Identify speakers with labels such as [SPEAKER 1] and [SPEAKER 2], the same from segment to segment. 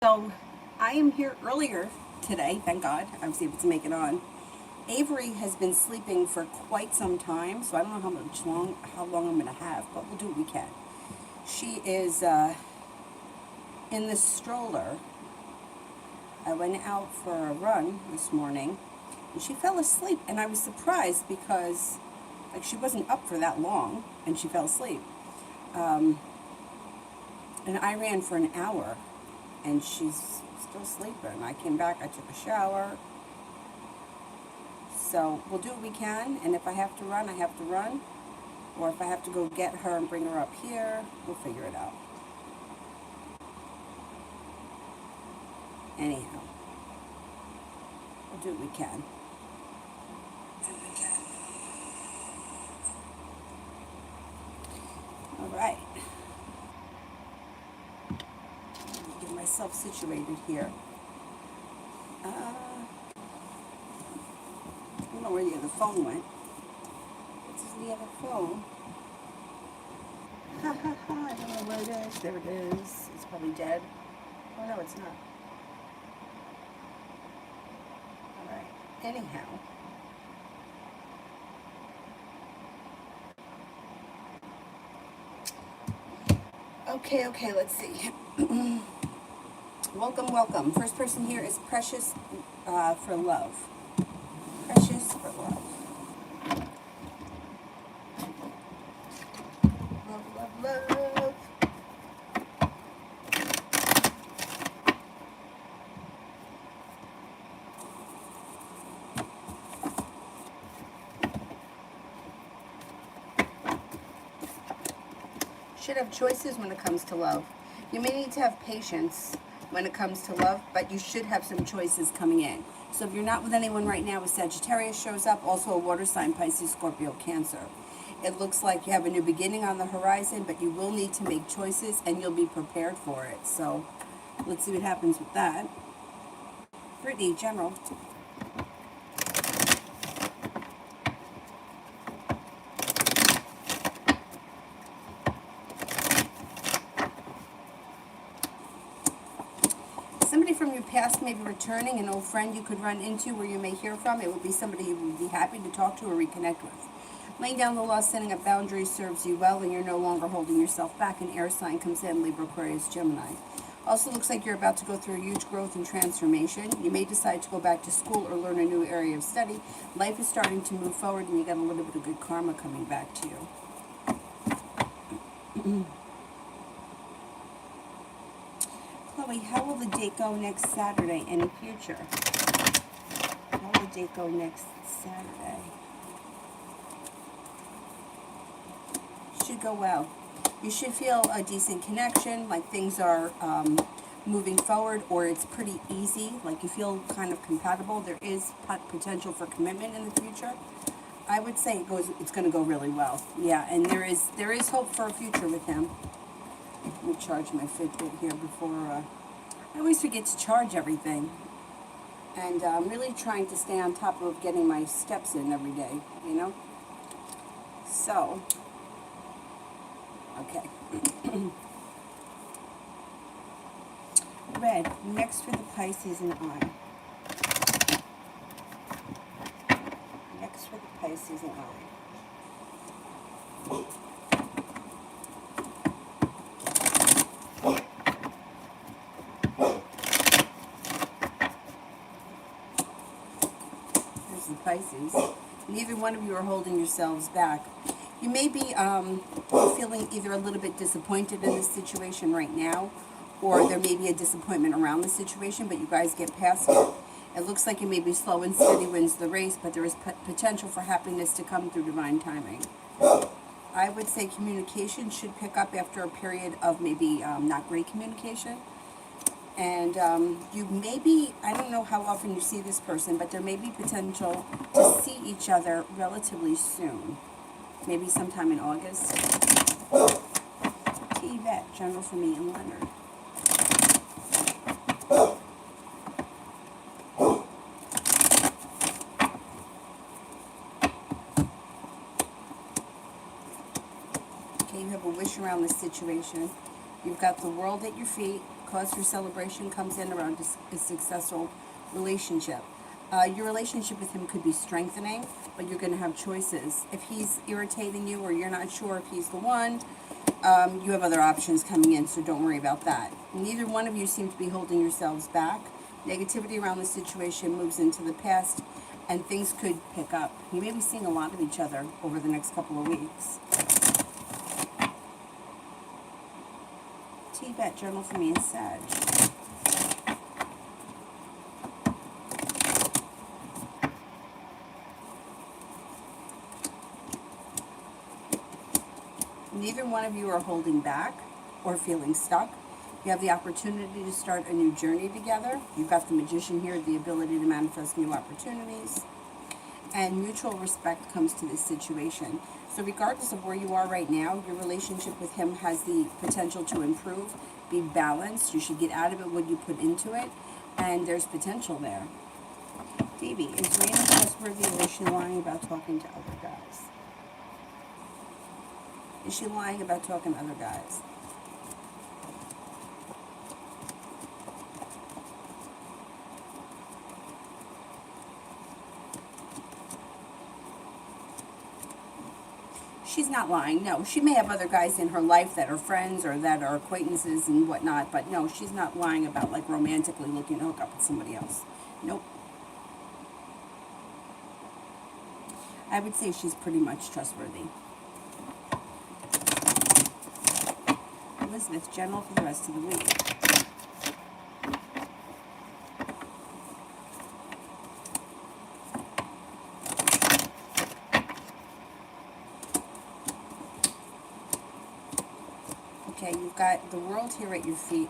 [SPEAKER 1] So I am here earlier today, thank God. I was able to make it on. Avery has been sleeping for quite some time, so I don't know how long I'm going to have, but we'll do what we can. She is in the stroller. I went out for a run this morning, and she fell asleep, and I was surprised because she wasn't up for that long, and she fell asleep. And I ran for an hour, and she's still sleeping. I came back, I took a shower. So we'll do what we can, and if I have to run, I have to run. Or if I have to go get her and bring her up here, we'll figure it out. Anyhow, we'll do what we can. All right. Get myself situated here. I don't know where the other phone went. This is the other phone. Ha ha ha, I don't know where it is. There it is. It's probably dead. Oh no, it's not. Alright, anyhow. Okay, let's see. Welcome. First person here is Precious for Love. Precious for Love. Love. Should have choices when it comes to love. You may need to have patience when it comes to love, but you should have some choices coming in. So if you're not with anyone right now, a Sagittarius shows up, also a water sign, Pisces, Scorpio, Cancer. It looks like you have a new beginning on the horizon, but you will need to make choices, and you'll be prepared for it. So let's see what happens with that. Brittany, General. Somebody from your past may be returning, an old friend you could run into where you may hear from. It would be somebody you would be happy to talk to or reconnect with. Laying down the law, setting up boundaries serves you well, and you're no longer holding yourself back. An air sign comes in, Libra, Aquarius, Gemini. Also looks like you're about to go through a huge growth and transformation. You may decide to go back to school or learn a new area of study. Life is starting to move forward, and you got a little bit of good karma coming back to you. Chloe, how will the date go next Saturday? Any future? How will the date go next Saturday? Should go well. You should feel a decent connection, like things are moving forward, or it's pretty easy, like you feel kind of compatible. There is potential for commitment in the future. I would say it's going to go really well. Yeah, and there is hope for a future with him. Let me charge my Fitbit here before. I always forget to charge everything, and I'm really trying to stay on top of getting my steps in every day. You know. So. Okay. Red, next for the Pisces and I. Next for the Pisces and I. There's the Pisces. Neither one of you are holding yourselves back. You may be feeling either a little bit disappointed in this situation right now, or there may be a disappointment around the situation, but you guys get past it. It looks like it may be slow and steady wins the race, but there is potential for happiness to come through divine timing. I would say communication should pick up after a period of maybe not great communication. And you may be, I don't know how often you see this person, but there may be potential to see each other relatively soon. Maybe sometime in August. T-Vet, General for me and Leonard. Okay, you have a wish around this situation. You've got the world at your feet, cause for celebration comes in around a successful relationship. Your relationship with him could be strengthening, but you're going to have choices. If he's irritating you or you're not sure if he's the one, you have other options coming in, so don't worry about that. Neither one of you seem to be holding yourselves back. Negativity around the situation moves into the past, and things could pick up. You may be seeing a lot of each other over the next couple of weeks. Tibet journal for me is Sag. Neither one of you are holding back or feeling stuck. You have the opportunity to start a new journey together. You've got the Magician here, the ability to manifest new opportunities. And mutual respect comes to this situation. So regardless of where you are right now, your relationship with him has the potential to improve, be balanced. You should get out of it what you put into it, and there's potential there. Davey, is Raina trustworthy, or is she lying about talking to other guys? Is she lying about talking to other guys? She's not lying. No, she may have other guys in her life that are friends or that are acquaintances and whatnot, but no, she's not lying about like romantically looking to hook up with somebody else. Nope. I would say she's pretty much trustworthy. Elizabeth, general for the rest of the week. Okay, you've got the world here at your feet.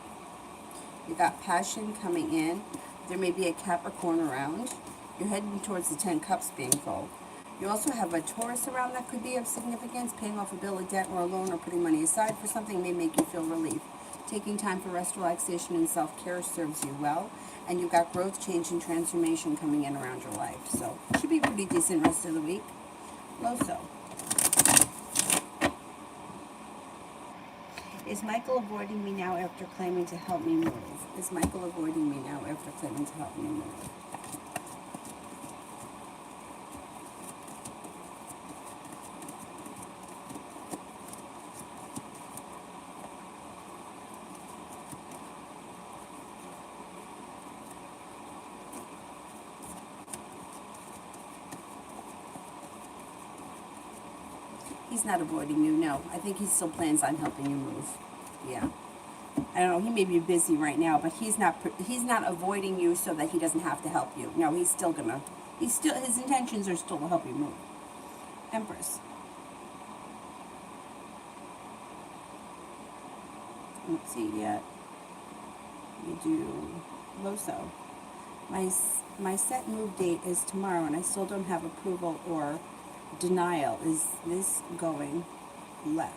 [SPEAKER 1] You've got passion coming in. There may be a Capricorn around. You're heading towards the 10 Cups being full. You also have a Taurus around that could be of significance. Paying off a bill, a debt, or a loan, or putting money aside for something may make you feel relief. Taking time for rest, relaxation, and self-care serves you well. And you've got growth, change, and transformation coming in around your life. So it should be a pretty decent rest of the week. Loso. Is Michael avoiding me now after claiming to help me move? Is Michael avoiding me now after claiming to help me move? He's not avoiding you, no. I think he still plans on helping you move. Yeah. I don't know, he may be busy right now, but he's not avoiding you so that he doesn't have to help you. No, his intentions are still to help you move. Empress. Let's see yet. You do Loso. My set move date is tomorrow, and I still don't have approval or denial. Is this going left?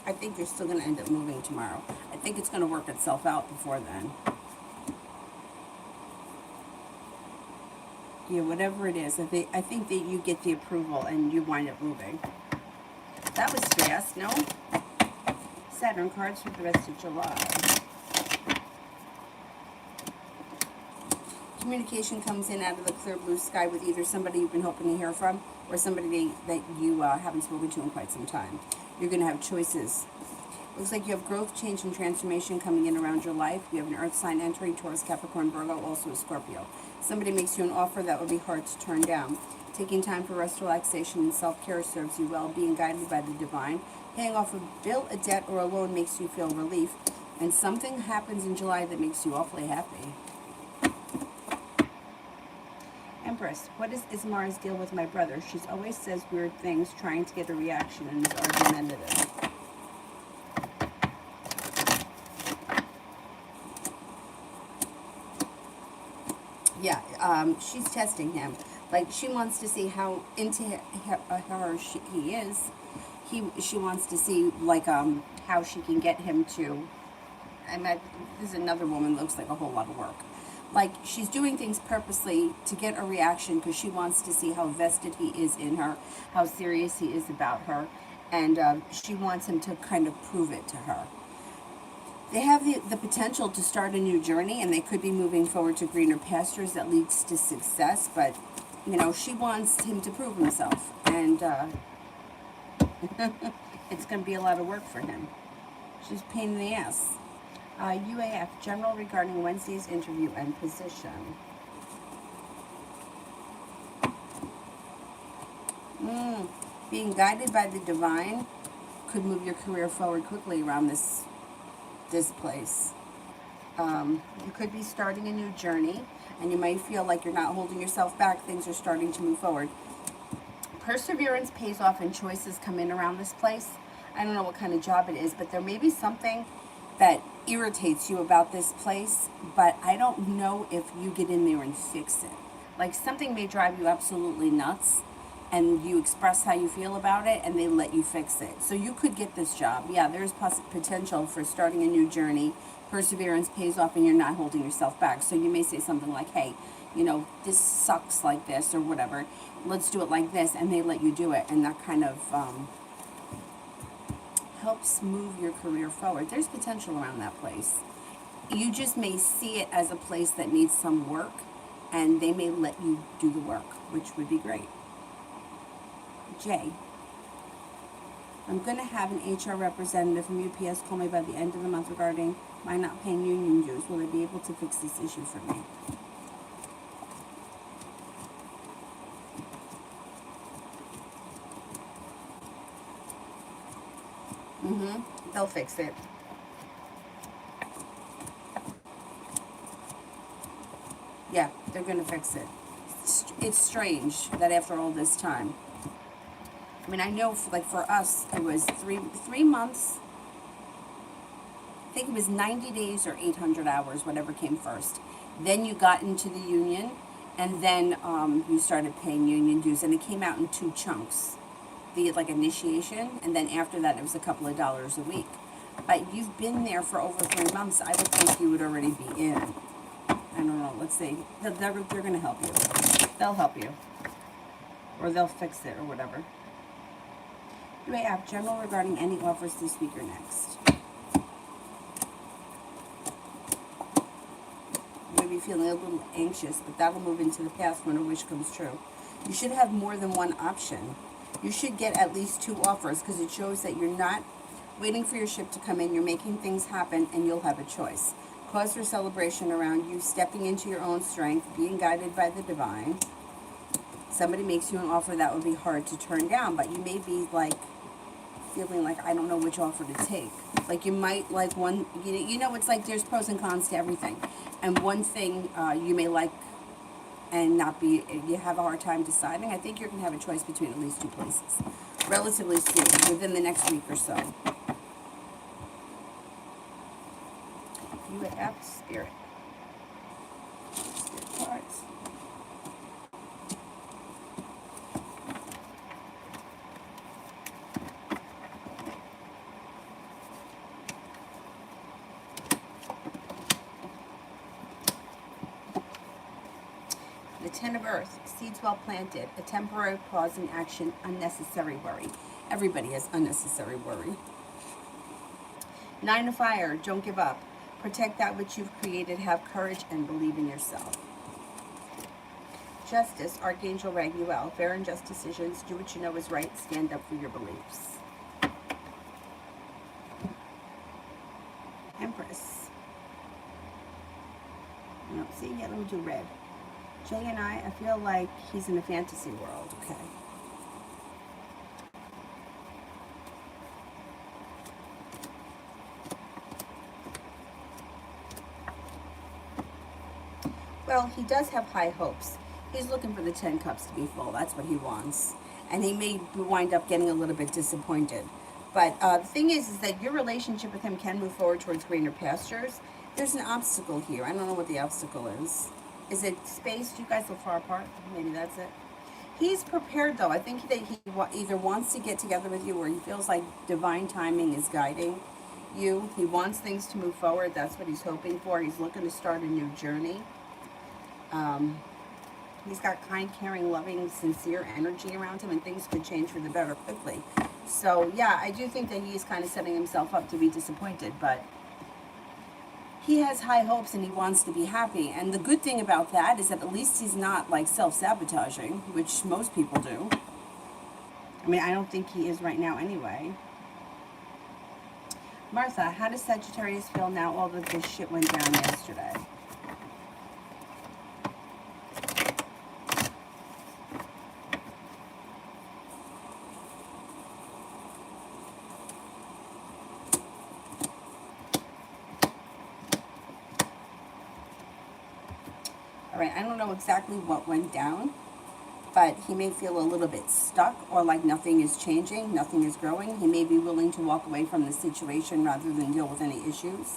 [SPEAKER 1] I think you're still going to end up moving tomorrow. I think it's going to work itself out before then. Yeah, whatever it is, I think that you get the approval and you wind up moving. That was fast, no? Saturn cards for the rest of July. Communication comes in out of the clear blue sky with either somebody you've been hoping to hear from or somebody that you haven't spoken to in quite some time. You're going to have choices. Looks like you have growth, change, and transformation coming in around your life. You have an earth sign entering, Taurus, Capricorn, Virgo, also a Scorpio. Somebody makes you an offer that would be hard to turn down. Taking time for rest, relaxation, and self-care serves you well. Being guided by the divine. Paying off a bill, a debt, or a loan makes you feel relief. And something happens in July that makes you awfully happy. Empress, what is Ismar's deal with my brother? She always says weird things, trying to get a reaction, and is argumentative. she's testing him. Like, she wants to see how into he is. She wants to see, like, how she can get him to, this is another woman that looks like a whole lot of work. Like, she's doing things purposely to get a reaction because she wants to see how vested he is in her, how serious he is about her, and she wants him to kind of prove it to her. They have the potential to start a new journey, and they could be moving forward to greener pastures that leads to success, but, you know, she wants him to prove himself, and it's going to be a lot of work for him. She's a pain in the ass. UAF, general regarding Wednesday's interview and position. Being guided by the divine could move your career forward quickly around this place. You could be starting a new journey, and you might feel like you're not holding yourself back. Things are starting to move forward. Perseverance pays off, and choices come in around this place. I don't know what kind of job it is, but there may be something that irritates you about this place, but I don't know if you get in there and fix it. Like, something may drive you absolutely nuts, and you express how you feel about it, and they let you fix it. So you could get this job. Yeah, there's potential for starting a new journey. Perseverance pays off, and you're not holding yourself back. So you may say something like, hey, you know, this sucks like this, or whatever. Let's do it like this, and they let you do it, and that kind of helps move your career forward. There's potential around that place. You just may see it as a place that needs some work, and they may let you do the work, which would be great. Jay, I'm going to have an HR representative from UPS call me by the end of the month regarding my not paying union dues. Will they be able to fix this issue for me? They'll fix it. Yeah, they're going to fix it. It's strange that after all this time. I mean, I know, for us, it was three months. I think it was 90 days or 800 hours, whatever came first. Then you got into the union, and then you started paying union dues, and it came out in 2 chunks. The initiation, and then after that it was a couple of dollars a week. But you've been there for over 3 months. I would think you would already be in. I don't know. Let's see. They're going to help you. They'll help you, or they'll fix it, or whatever. UAF, general regarding any offers this week or next. You may be feeling a little anxious, but that'll move into the past when a wish comes true. You should have more than one option. You should get at least 2 offers, because it shows that you're not waiting for your ship to come in. You're making things happen, and you'll have a choice. Cause for celebration around you stepping into your own strength, being guided by the divine. Somebody makes you an offer that would be hard to turn down, but you may be feeling like, I don't know which offer to take. You might like one, it's like there's pros and cons to everything. And one thing you may like and you have a hard time deciding. I think you're going to have a choice between at least 2 places, relatively soon, within the next week or so. You have spirit. Spirit cards. The 10 of Earth, seeds well planted, a temporary pause in action, unnecessary worry. Everybody has unnecessary worry. 9 of Fire, don't give up. Protect that which you've created, have courage, and believe in yourself. Justice, Archangel Raguel, fair and just decisions, do what you know is right, stand up for your beliefs. Empress. No, see, yeah, let me do red. Jay and I feel like he's in a fantasy world, okay? Well, he does have high hopes. He's looking for the 10 cups to be full. That's what he wants. And he may wind up getting a little bit disappointed. But the thing is that your relationship with him can move forward towards greener pastures. There's an obstacle here. I don't know what the obstacle is. Is it space? Do you guys live far apart? Maybe that's it. He's prepared though. I think that he either wants to get together with you or he feels like divine timing is guiding you. He wants things to move forward. That's what he's hoping for. He's looking to start a new journey. He's got kind, caring, loving, sincere energy around him, and things could change for the better quickly. So yeah, I do think that he's kind of setting himself up to be disappointed, but he has high hopes and he wants to be happy. And the good thing about that is that at least he's not like self-sabotaging, which most people do. I mean, I don't think he is right now anyway. Martha, how does Sagittarius feel now all of this shit went down yesterday? All right, I don't know exactly what went down, but he may feel a little bit stuck or like nothing is changing, nothing is growing. He may be willing to walk away from the situation rather than deal with any issues.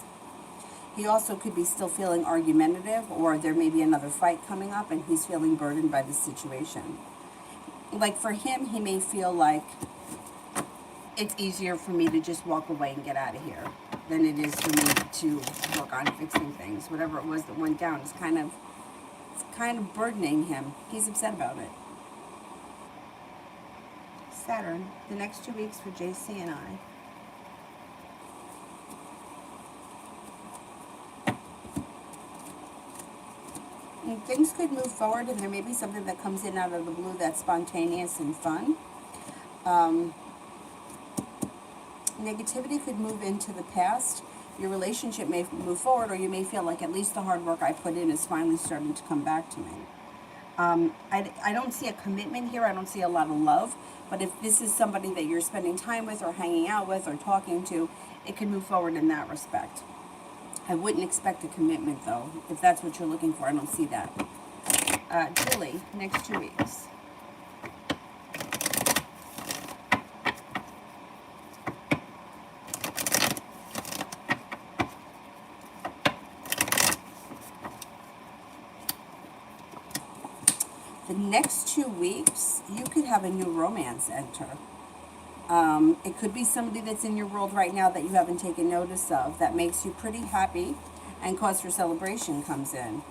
[SPEAKER 1] He also could be still feeling argumentative, or there may be another fight coming up and he's feeling burdened by the situation. Like for him, he may feel like it's easier for me to just walk away and get out of here than it is for me to work on fixing things. Whatever it was that went down is kind of burdening him. He's upset about it. Saturn, the next 2 weeks for JC and I. And things could move forward, and there may be something that comes in out of the blue that's spontaneous and fun. Negativity could move into the past. Your relationship may move forward, or you may feel like at least the hard work I put in is finally starting to come back to me. I don't see a commitment here. I don't see a lot of love. But if this is somebody that you're spending time with or hanging out with or talking to, it can move forward in that respect. I wouldn't expect a commitment, though. If that's what you're looking for, I don't see that. Julie, next 2 weeks. The next 2 weeks, you could have a new romance enter. It could be somebody that's in your world right now that you haven't taken notice of that makes you pretty happy and cause for celebration comes in.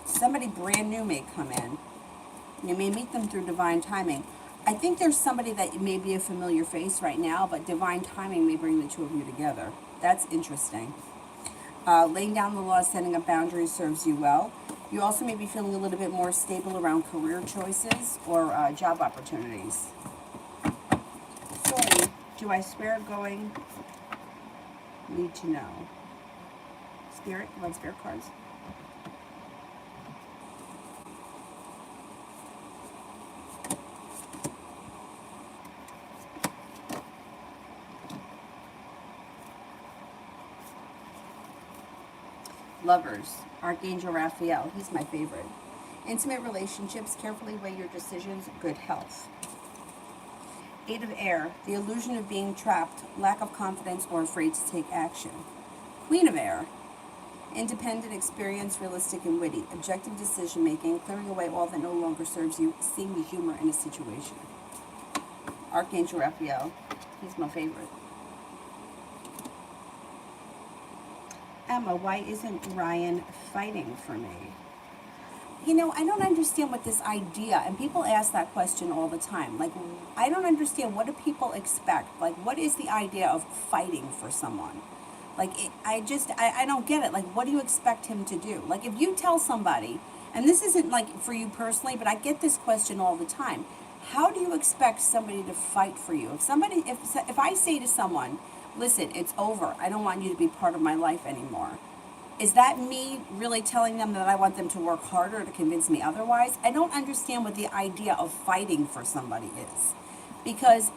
[SPEAKER 1] Somebody brand new may come in. You may meet them through divine timing. I think there's somebody that may be a familiar face right now, but divine timing may bring the two of you together. That's interesting. Laying down the law, setting up boundaries serves you well. You also may be feeling a little bit more stable around career choices or job opportunities. Sorry, do I swear going? Need to know. Spirit, you want spirit cards? Lovers, Archangel Raphael, he's my favorite. Intimate relationships, carefully weigh your decisions, good health. Eight of Air, the illusion of being trapped, lack of confidence, or afraid to take action. Queen of Air, independent, experienced, realistic, and witty. Objective decision making, clearing away all that no longer serves you, seeing the humor in a situation. Archangel Raphael, he's my favorite. Emma, why isn't Ryan fighting for me? You know, I don't understand what this idea, and people ask that question all the time. Like, I don't understand, what do people expect? Like, what is the idea of fighting for someone? Like, I don't get it. Like, what do you expect him to do? Like, if you tell somebody, and this isn't like for you personally, but I get this question all the time. How do you expect somebody to fight for you? If I say to someone, listen, it's over, I don't want you to be part of my life anymore. Is that me really telling them that I want them to work harder to convince me otherwise? I don't understand what the idea of fighting for somebody is. Because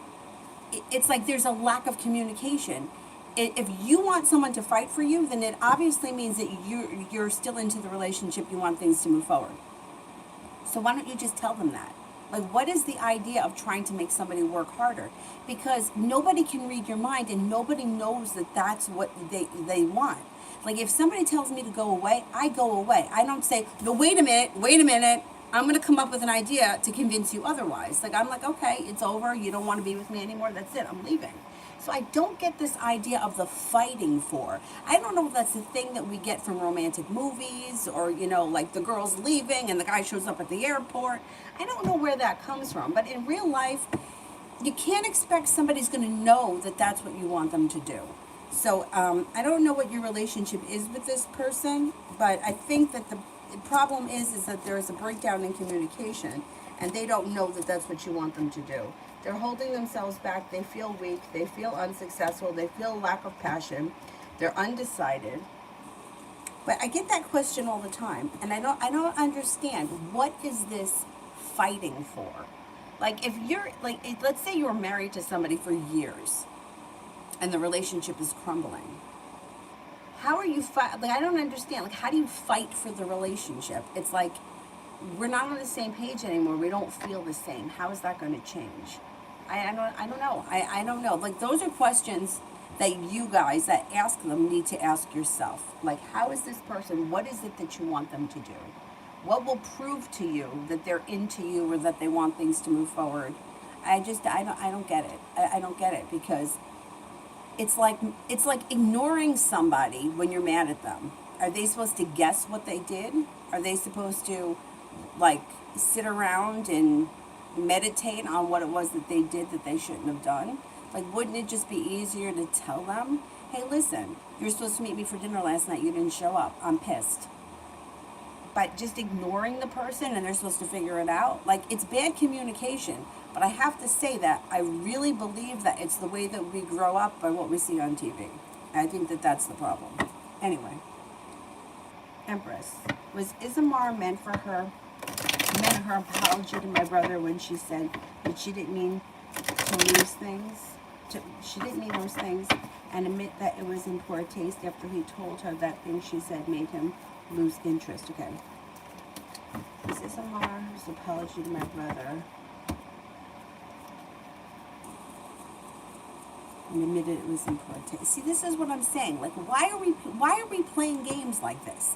[SPEAKER 1] it's like there's a lack of communication. If you want someone to fight for you, then it obviously means that you're still into the relationship, you want things to move forward. So why don't you just tell them that? Like, what is the idea of trying to make somebody work harder? Because nobody can read your mind and nobody knows that that's what they want. Like if somebody tells me to go away, I go away. I don't say, no, wait a minute. I'm going to come up with an idea to convince you otherwise. Like I'm like, okay, it's over. You don't want to be with me anymore. That's it. I'm leaving. So I don't get this idea of the fighting for. I don't know if that's the thing that we get from romantic movies or, like the girl's leaving and the guy shows up at the airport. I don't know where that comes from. But in real life, you can't expect somebody's going to know that that's what you want them to do. So I don't know what your relationship is with this person, but I think that the problem is that there is a breakdown in communication, and they don't know that that's what you want them to do. They're holding themselves back. They feel weak. They feel unsuccessful. They feel lack of passion. They're undecided. But I get that question all the time, and I don't understand, what is this fighting for? Like if you're let's say you were married to somebody for years and the relationship is crumbling. How are you I don't understand. Like how do you fight for the relationship? It's like we're not on the same page anymore. We don't feel the same. How is that going to change? I don't know. I don't know. Like those are questions that you guys that ask them need to ask yourself. Like how is this person? What is it that you want them to do? What will prove to you that they're into you or that they want things to move forward? I don't get it. I don't get it because it's like ignoring somebody when you're mad at them. Are they supposed to guess what they did? Are they supposed to like sit around and meditate on what it was that they did that they shouldn't have done? Like wouldn't it just be easier to tell them, hey listen, you're supposed to meet me for dinner last night, you didn't show up, I'm pissed. But just ignoring the person and they're supposed to figure it out, like it's bad communication. But I have to say that I really believe that it's the way that we grow up by what we see on TV. I think that that's the problem. Anyway, Empress, was Isamar meant her apology to my brother when she said that she didn't mean to lose things? She didn't mean those things, and admit that it was in poor taste after he told her that thing she said made him lose interest. Okay. This is Amar's apology to my brother. And admitted it was in poor taste. See, this is what I'm saying. Like, why are we playing games like this?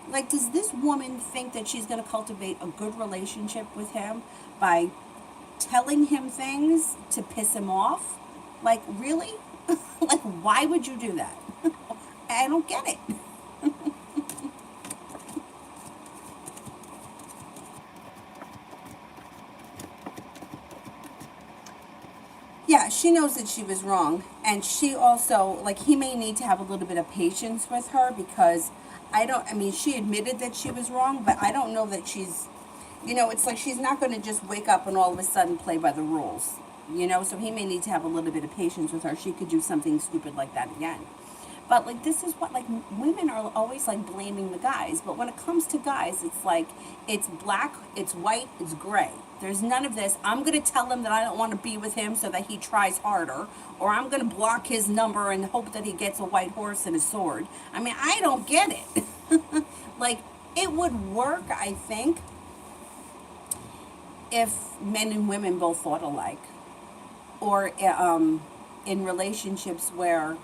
[SPEAKER 1] Like, does this woman think that she's going to cultivate a good relationship with him by telling him things to piss him off? Like, really? Like, why would you do that? I don't get it. Yeah, she knows that she was wrong. And she also, like, he may need to have a little bit of patience with her because she admitted that she was wrong, but I don't know that she's, it's like she's not going to just wake up and all of a sudden play by the rules, so he may need to have a little bit of patience with her. She could do something stupid like that again. But, like, this is what, like, women are always, like, blaming the guys. But when it comes to guys, it's like, it's black, it's white, it's gray. There's none of this. I'm going to tell him that I don't want to be with him so that he tries harder. Or I'm going to block his number and hope that he gets a white horse and a sword. I mean, I don't get it. Like, it would work, I think, if men and women both thought alike. Or in relationships where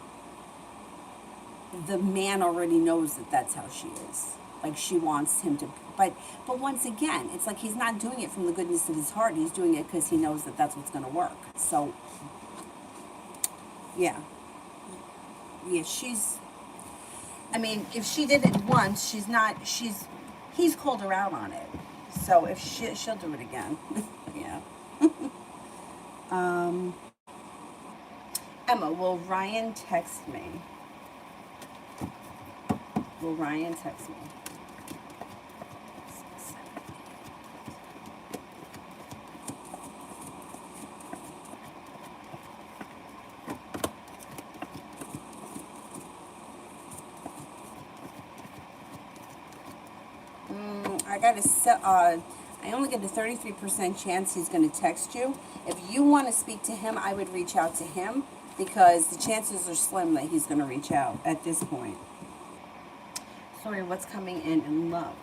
[SPEAKER 1] the man already knows that that's how she is. Like, she wants him to, but once again, it's like he's not doing it from the goodness of his heart. He's doing it because he knows that that's what's going to work. So, yeah, if she did it once, he's called her out on it. So if she'll do it again. Yeah. Emma, will Ryan text me? Will Ryan text me? I only get a 33% chance he's going to text you. If you want to speak to him, I would reach out to him because the chances are slim that he's going to reach out at this point. Sorry, what's coming in love?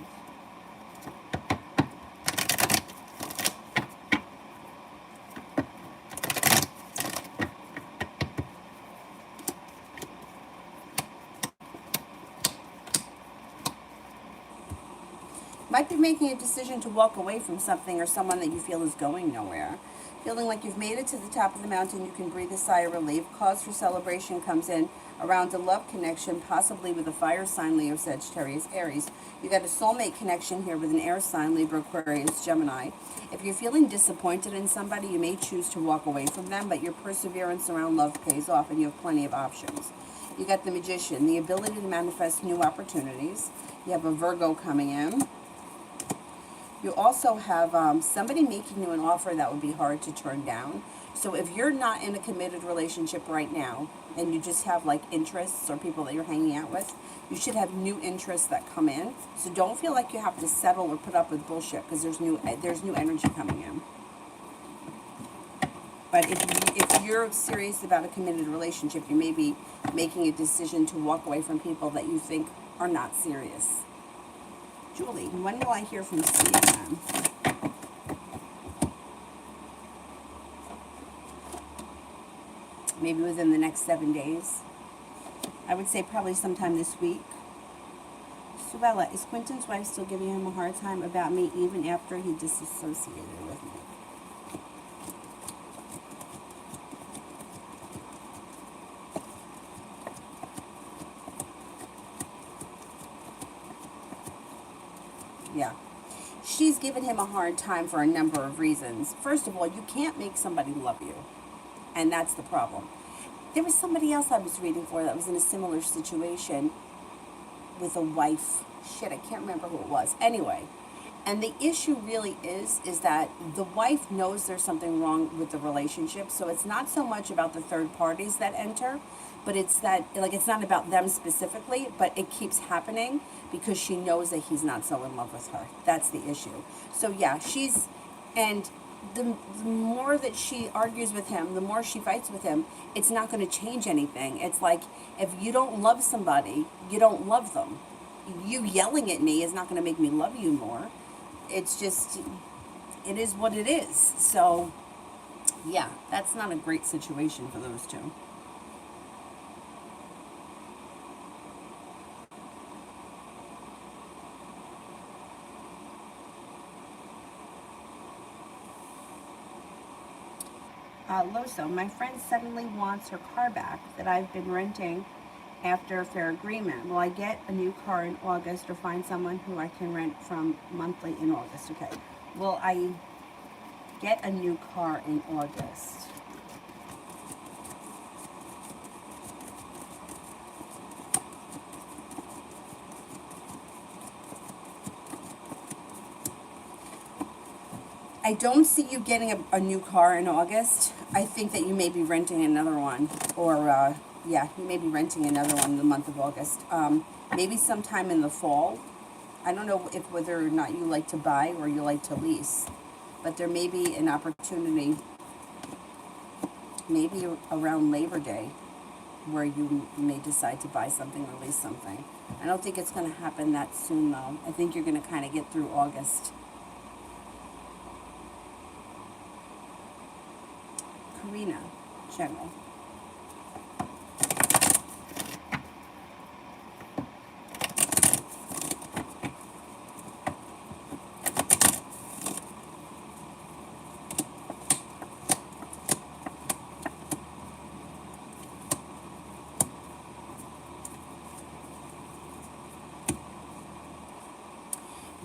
[SPEAKER 1] Might be making a decision to walk away from something or someone that you feel is going nowhere. Feeling like you've made it to the top of the mountain, you can breathe a sigh of relief. Cause for celebration comes in around a love connection, possibly with a fire sign, Leo, Sagittarius, Aries. You got a soulmate connection here with an air sign, Libra, Aquarius, Gemini. If you're feeling disappointed in somebody, you may choose to walk away from them, but your perseverance around love pays off and you have plenty of options. You got the Magician, the ability to manifest new opportunities. You have a Virgo coming in. You also have somebody making you an offer that would be hard to turn down. So if you're not in a committed relationship right now, and you just have like interests or people that you're hanging out with, you should have new interests that come in. So don't feel like you have to settle or put up with bullshit, because there's new energy coming in. But if you're serious about a committed relationship, you may be making a decision to walk away from people that you think are not serious. Julie, when will I hear from Steve then? Maybe within the next 7 days. I would say probably sometime this week. Suella, is Quentin's wife still giving him a hard time about me even after he disassociated with me? Yeah. She's given him a hard time for a number of reasons. First of all, you can't make somebody love you. And that's the problem. There was somebody else I was reading for that was in a similar situation with a wife. Shit, I can't remember who it was. Anyway, and the issue really is that the wife knows there's something wrong with the relationship. So it's not so much about the third parties that enter, but it's that, like, it's not about them specifically, but it keeps happening because she knows that he's not so in love with her. That's the issue. So yeah, and the more that she argues with him, the more she fights with him, it's not going to change anything. It's like, if you don't love somebody, you don't love them. You yelling at me is not going to make me love you more. It's just, it is what it is. So, yeah, that's not a great situation for those two. Loso, my friend suddenly wants her car back that I've been renting after a fair agreement. Will I get a new car in August or find someone who I can rent from monthly in August? Okay. Will I get a new car in August? I don't see you getting a new car in August. I think that you may be renting another one, or yeah, you may be renting another one in the month of August. Maybe sometime in the fall. I don't know if whether or not you like to buy or you like to lease, but there may be an opportunity, maybe around Labor Day, where you may decide to buy something or lease something. I don't think it's going to happen that soon, though. I think you're going to kind of get through August. Karina, General.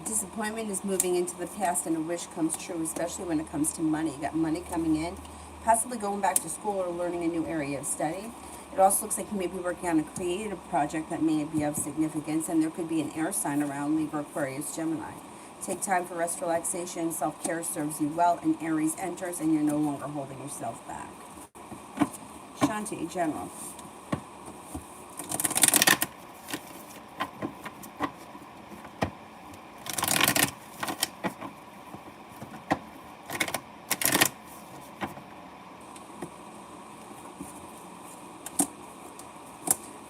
[SPEAKER 1] Disappointment is moving into the past and a wish comes true, especially when it comes to money. You got money coming in, possibly going back to school or learning a new area of study. It also looks like you may be working on a creative project that may be of significance, and there could be an air sign around, Libra, Aquarius, Gemini. Take time for rest, relaxation, self-care serves you well, and Aries enters and you're no longer holding yourself back. Shanti, General.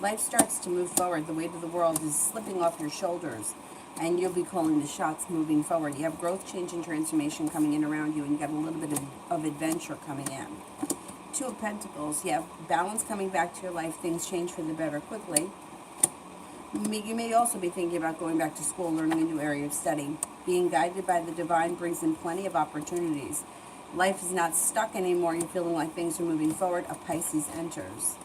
[SPEAKER 1] Life starts to move forward. The weight of the world is slipping off your shoulders, and you'll be calling the shots moving forward. You have growth, change, and transformation coming in around you, and you got a little bit of adventure coming in. Two of Pentacles. You have balance coming back to your life. Things change for the better quickly. You may also be thinking about going back to school, learning a new area of study. Being guided by the divine brings in plenty of opportunities. Life is not stuck anymore. You're feeling like things are moving forward. A Pisces enters.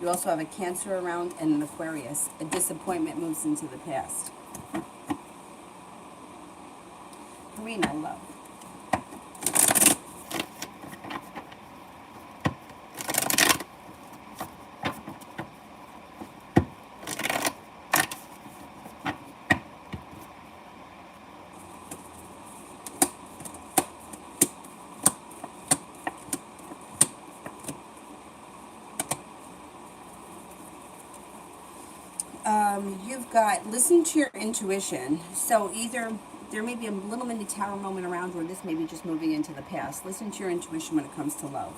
[SPEAKER 1] You also have a Cancer around and an Aquarius. A disappointment moves into the past. Karina, love. You've got, listen to your intuition. So either there may be a little mini tower moment around, or this may be just moving into the past. Listen to your intuition when it comes to love.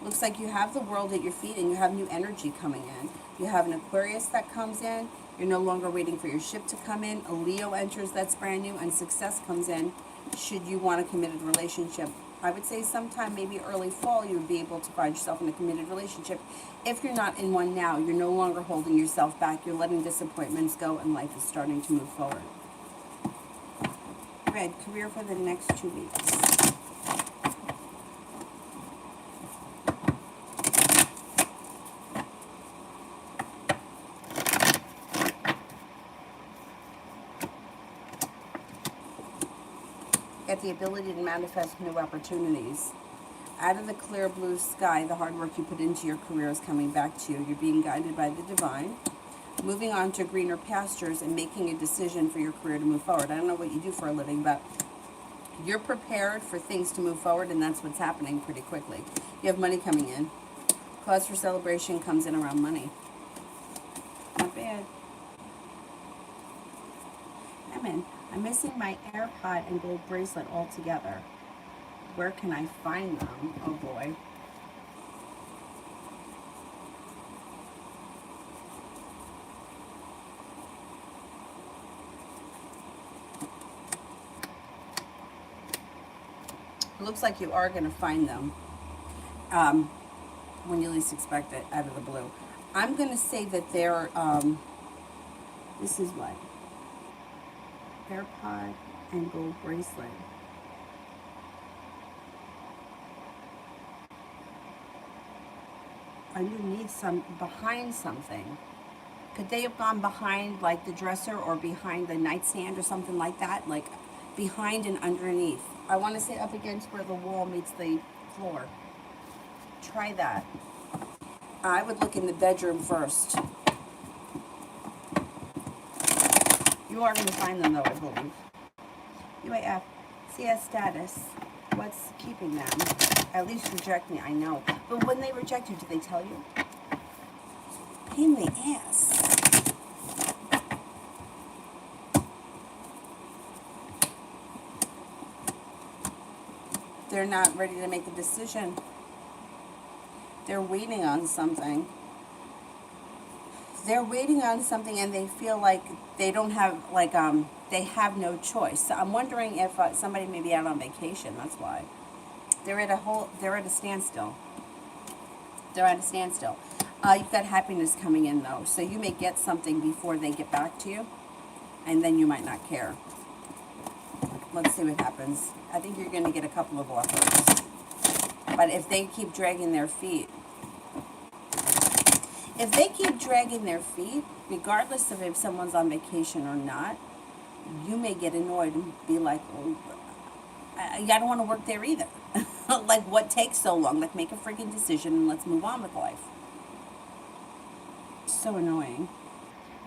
[SPEAKER 1] Looks like you have the world at your feet and you have new energy coming in. You have an Aquarius that comes in. You're no longer waiting for your ship to come in. A Leo enters that's brand new, and success comes in should you want a committed relationship. I would say sometime maybe early fall you would be able to find yourself in a committed relationship. If you're not in one now, you're no longer holding yourself back. You're letting disappointments go and life is starting to move forward. Red, career for the next 2 weeks. Get the ability to manifest new opportunities. Out of the clear blue sky, the hard work you put into your career is coming back to you. You're being guided by the divine. Moving on to greener pastures and making a decision for your career to move forward. I don't know what you do for a living, but you're prepared for things to move forward, and that's what's happening pretty quickly. You have money coming in. Cause for celebration comes in around money. Not bad. I'm missing my AirPod and gold bracelet altogether. Where can I find them? Oh boy. It looks like you are going to find them when you least expect it, out of the blue. I'm going to say that they're, this is what? AirPod and gold bracelet. Underneath behind something. Could they have gone behind like the dresser or behind the nightstand or something like that? Like behind and underneath. I want to say up against where the wall meets the floor. Try that. I would look in the bedroom first. You are going to find them though, I believe. UAF, CS status. What's keeping them? At least reject me, I know. But when they reject you, do they tell you? Pain in the ass. They're not ready to make a decision. They're waiting on something. They're waiting on something, and they feel like they don't have, like, they have no choice. So I'm wondering if somebody may be out on vacation. That's why. They're at a standstill. They're at a standstill. You've got happiness coming in, though. So you may get something before they get back to you, and then you might not care. Let's see what happens. I think you're going to get a couple of offers. But if they keep dragging their feet, regardless of if someone's on vacation or not, you may get annoyed and be like, oh, I don't want to work there either. Like, what takes so long? Like, make a freaking decision and let's move on with life. So annoying.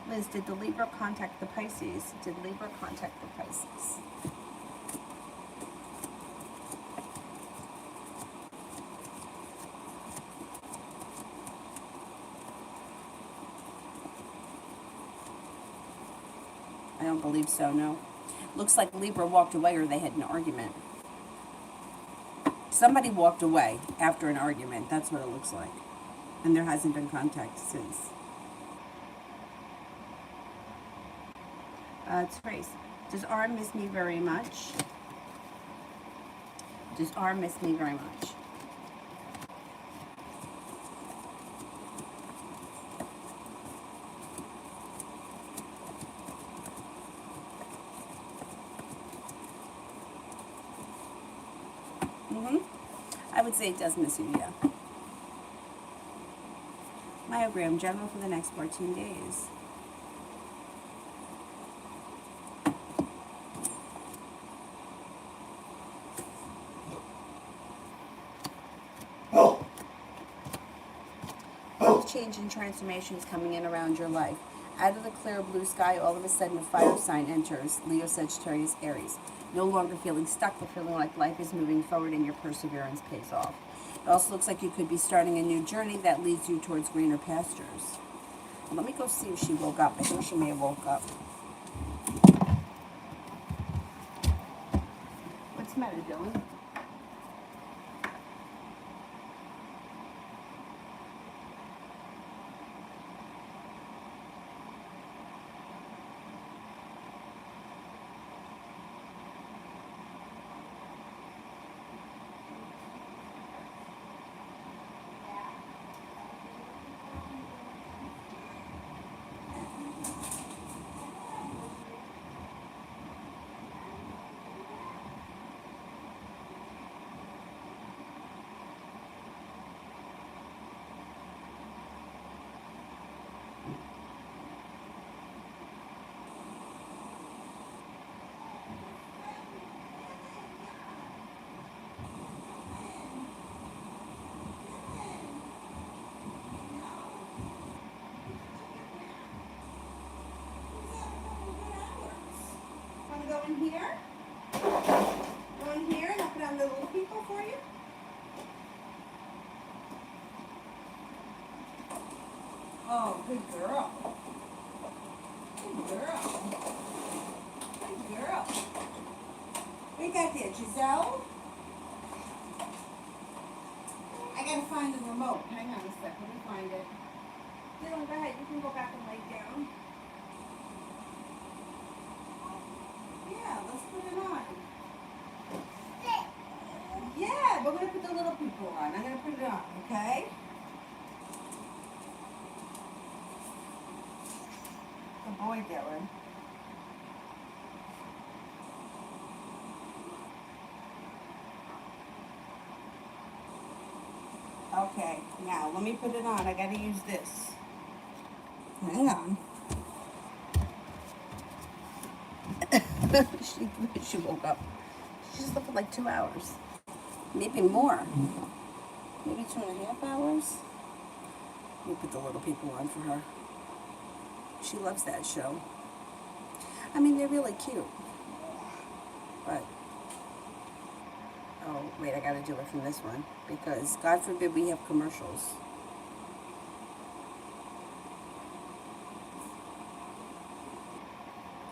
[SPEAKER 1] Liz, did the Libra contact the Pisces? Did Libra contact the Pisces? I don't believe so, no. Looks like Libra walked away or they had an argument. Somebody walked away after an argument. That's what it looks like. And there hasn't been contact since. Trace, does R miss me very much? Does R miss me very much? I would say it does miss you, yeah. Myogram, general for the next 14 days. Change and transformations coming in around your life. Out of the clear blue sky, all of a sudden a fire sign enters. Leo, Sagittarius, Aries. No longer feeling stuck, but feeling like life is moving forward and your perseverance pays off. It also looks like you could be starting a new journey that leads you towards greener pastures. Let me go see if she woke up. I think she may have woke up. What's the matter, Dylan? Go in here. Go in here and I'll put on the little people for you. Oh, good girl. Good girl. Good girl. What you got there, Giselle? I gotta find the remote. Hang on a sec. Let me find it. Dylan, go ahead. You can go back and lay down. Yeah, let's put it on. Yeah, we're going to put the little people on. I'm going to put it on, okay? Good boy, Dylan. Okay, now let me put it on. I got to use this. Hang on. she woke up. She slept for like 2 hours. Maybe more. Maybe 2.5 hours. Let me put the little people on for her. She loves that show. I mean, they're really cute. But, oh, wait, I gotta do it from this one. Because, God forbid, we have commercials.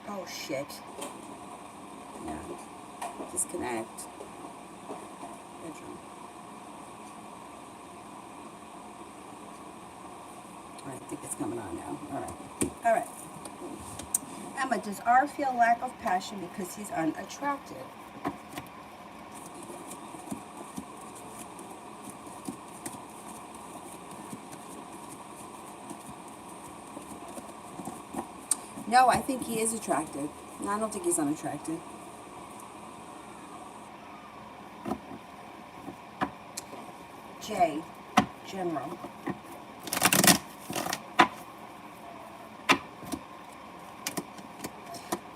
[SPEAKER 1] Oh, shit. Yeah. Disconnect. Bedroom. All right, I think it's coming on now. All right. All right. Emma, does R feel lack of passion because he's unattractive? No, I think he is attracted. No, I don't think he's unattracted. J, general.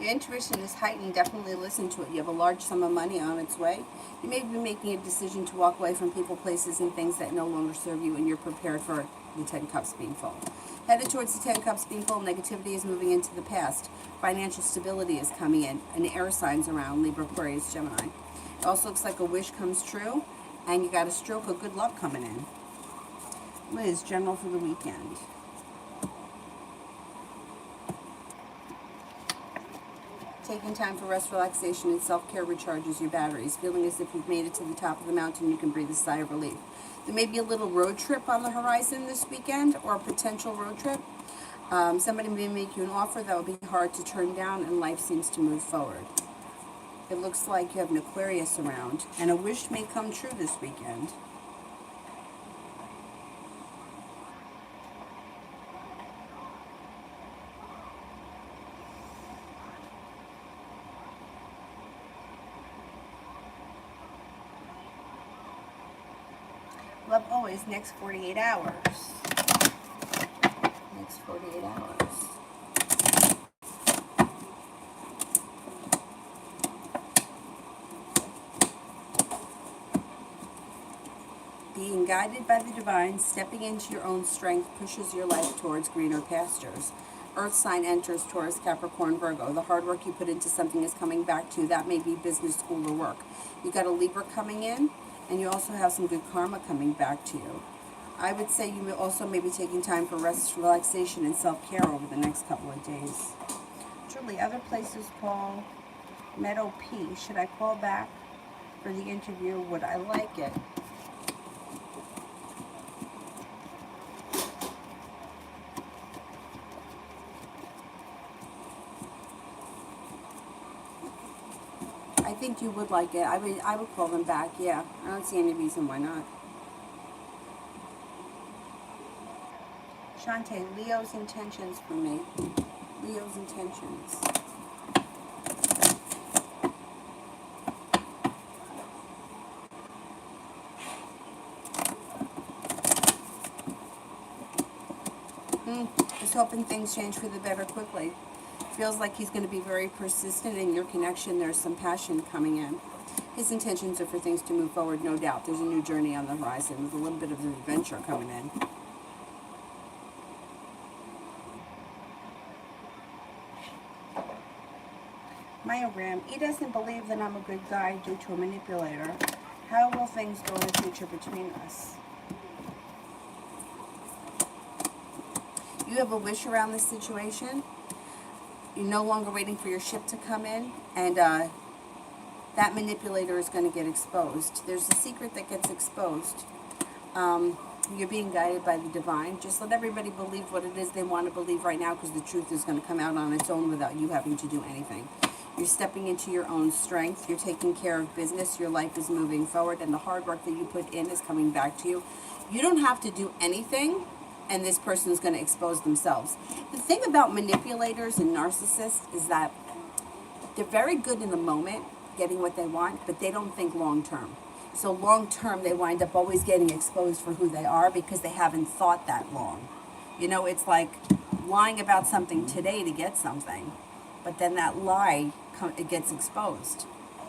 [SPEAKER 1] Your intuition is heightened. Definitely listen to it. You have a large sum of money on its way. You may be making a decision to walk away from people, places, and things that no longer serve you, and you're prepared for the 10 Cups being full. Headed towards the 10 Cups being full, negativity is moving into the past. Financial stability is coming in, and air signs around, Libra, Aquarius, Gemini. It also looks like a wish comes true, and you got a stroke of good luck coming in. Liz, general for the weekend. Taking time for rest, relaxation, and self-care recharges your batteries. Feeling as if you've made it to the top of the mountain, you can breathe a sigh of relief. There may be a little road trip on the horizon this weekend, or a potential road trip. Somebody may make you an offer that will be hard to turn down, and life seems to move forward. It looks like you have an Aquarius around, and a wish may come true this weekend. Love always, next 48 hours. Next 48 hours. Being guided by the divine, stepping into your own strength pushes your life towards greener pastures. Earth sign enters Taurus, Capricorn, Virgo. The hard work you put into something is coming back to you. That may be business, school, or work. You got a Libra coming in, and you also have some good karma coming back to you. I would say you may also may be taking time for rest, relaxation, and self-care over the next couple of days. Julie, other places call Meadow P. Should I call back for the interview? Would I like it? I think you would like it. I would call them back, yeah. I don't see any reason why not. Shantae, Leo's intentions for me. Leo's intentions. Just hoping things change for the better quickly. Feels like he's going to be very persistent in your connection. There's some passion coming in. His intentions are for things to move forward, no doubt. There's a new journey on the horizon with a little bit of an adventure coming in. Myogram, he doesn't believe that I'm a good guy due to a manipulator. How will things go in the future between us? You have a wish around this situation. You're no longer waiting for your ship to come in, and that manipulator is going to get exposed. There's a secret that gets exposed. You're being guided by the divine. Just let everybody believe what it is they want to believe right now, because the truth is going to come out on its own without you having to do anything. You're stepping into your own strength. You're taking care of business. Your life is moving forward, and the hard work that you put in is coming back to you. You don't have to do anything, and this person is going to expose themselves. The thing about manipulators and narcissists is that they're very good in the moment, getting what they want, but they don't think long term. So long term, they wind up always getting exposed for who they are because they haven't thought that long. You know, it's like lying about something today to get something, but then that lie, it gets exposed,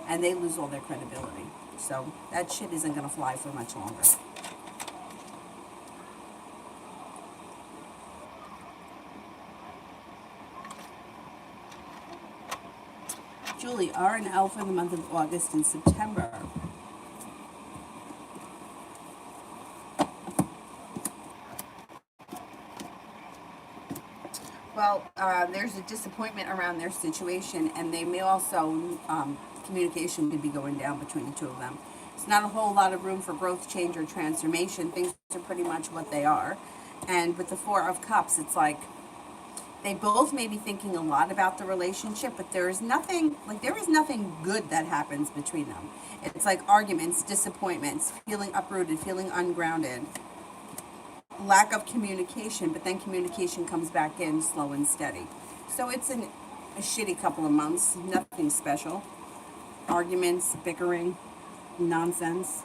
[SPEAKER 1] and they lose all their credibility. So that shit isn't going to fly for much longer. Julie, R and L for the month of August and September. Well, there's a disappointment around their situation, and they may also, communication could be going down between the two of them. It's not a whole lot of room for growth, change, or transformation. Things are pretty much what they are. And with the Four of Cups, it's like they both may be thinking a lot about the relationship, but there is nothing good that happens between them. It's like arguments, disappointments, feeling uprooted, feeling ungrounded, lack of communication, but then communication comes back in slow and steady. So it's a shitty couple of months, nothing special. Arguments, bickering, nonsense.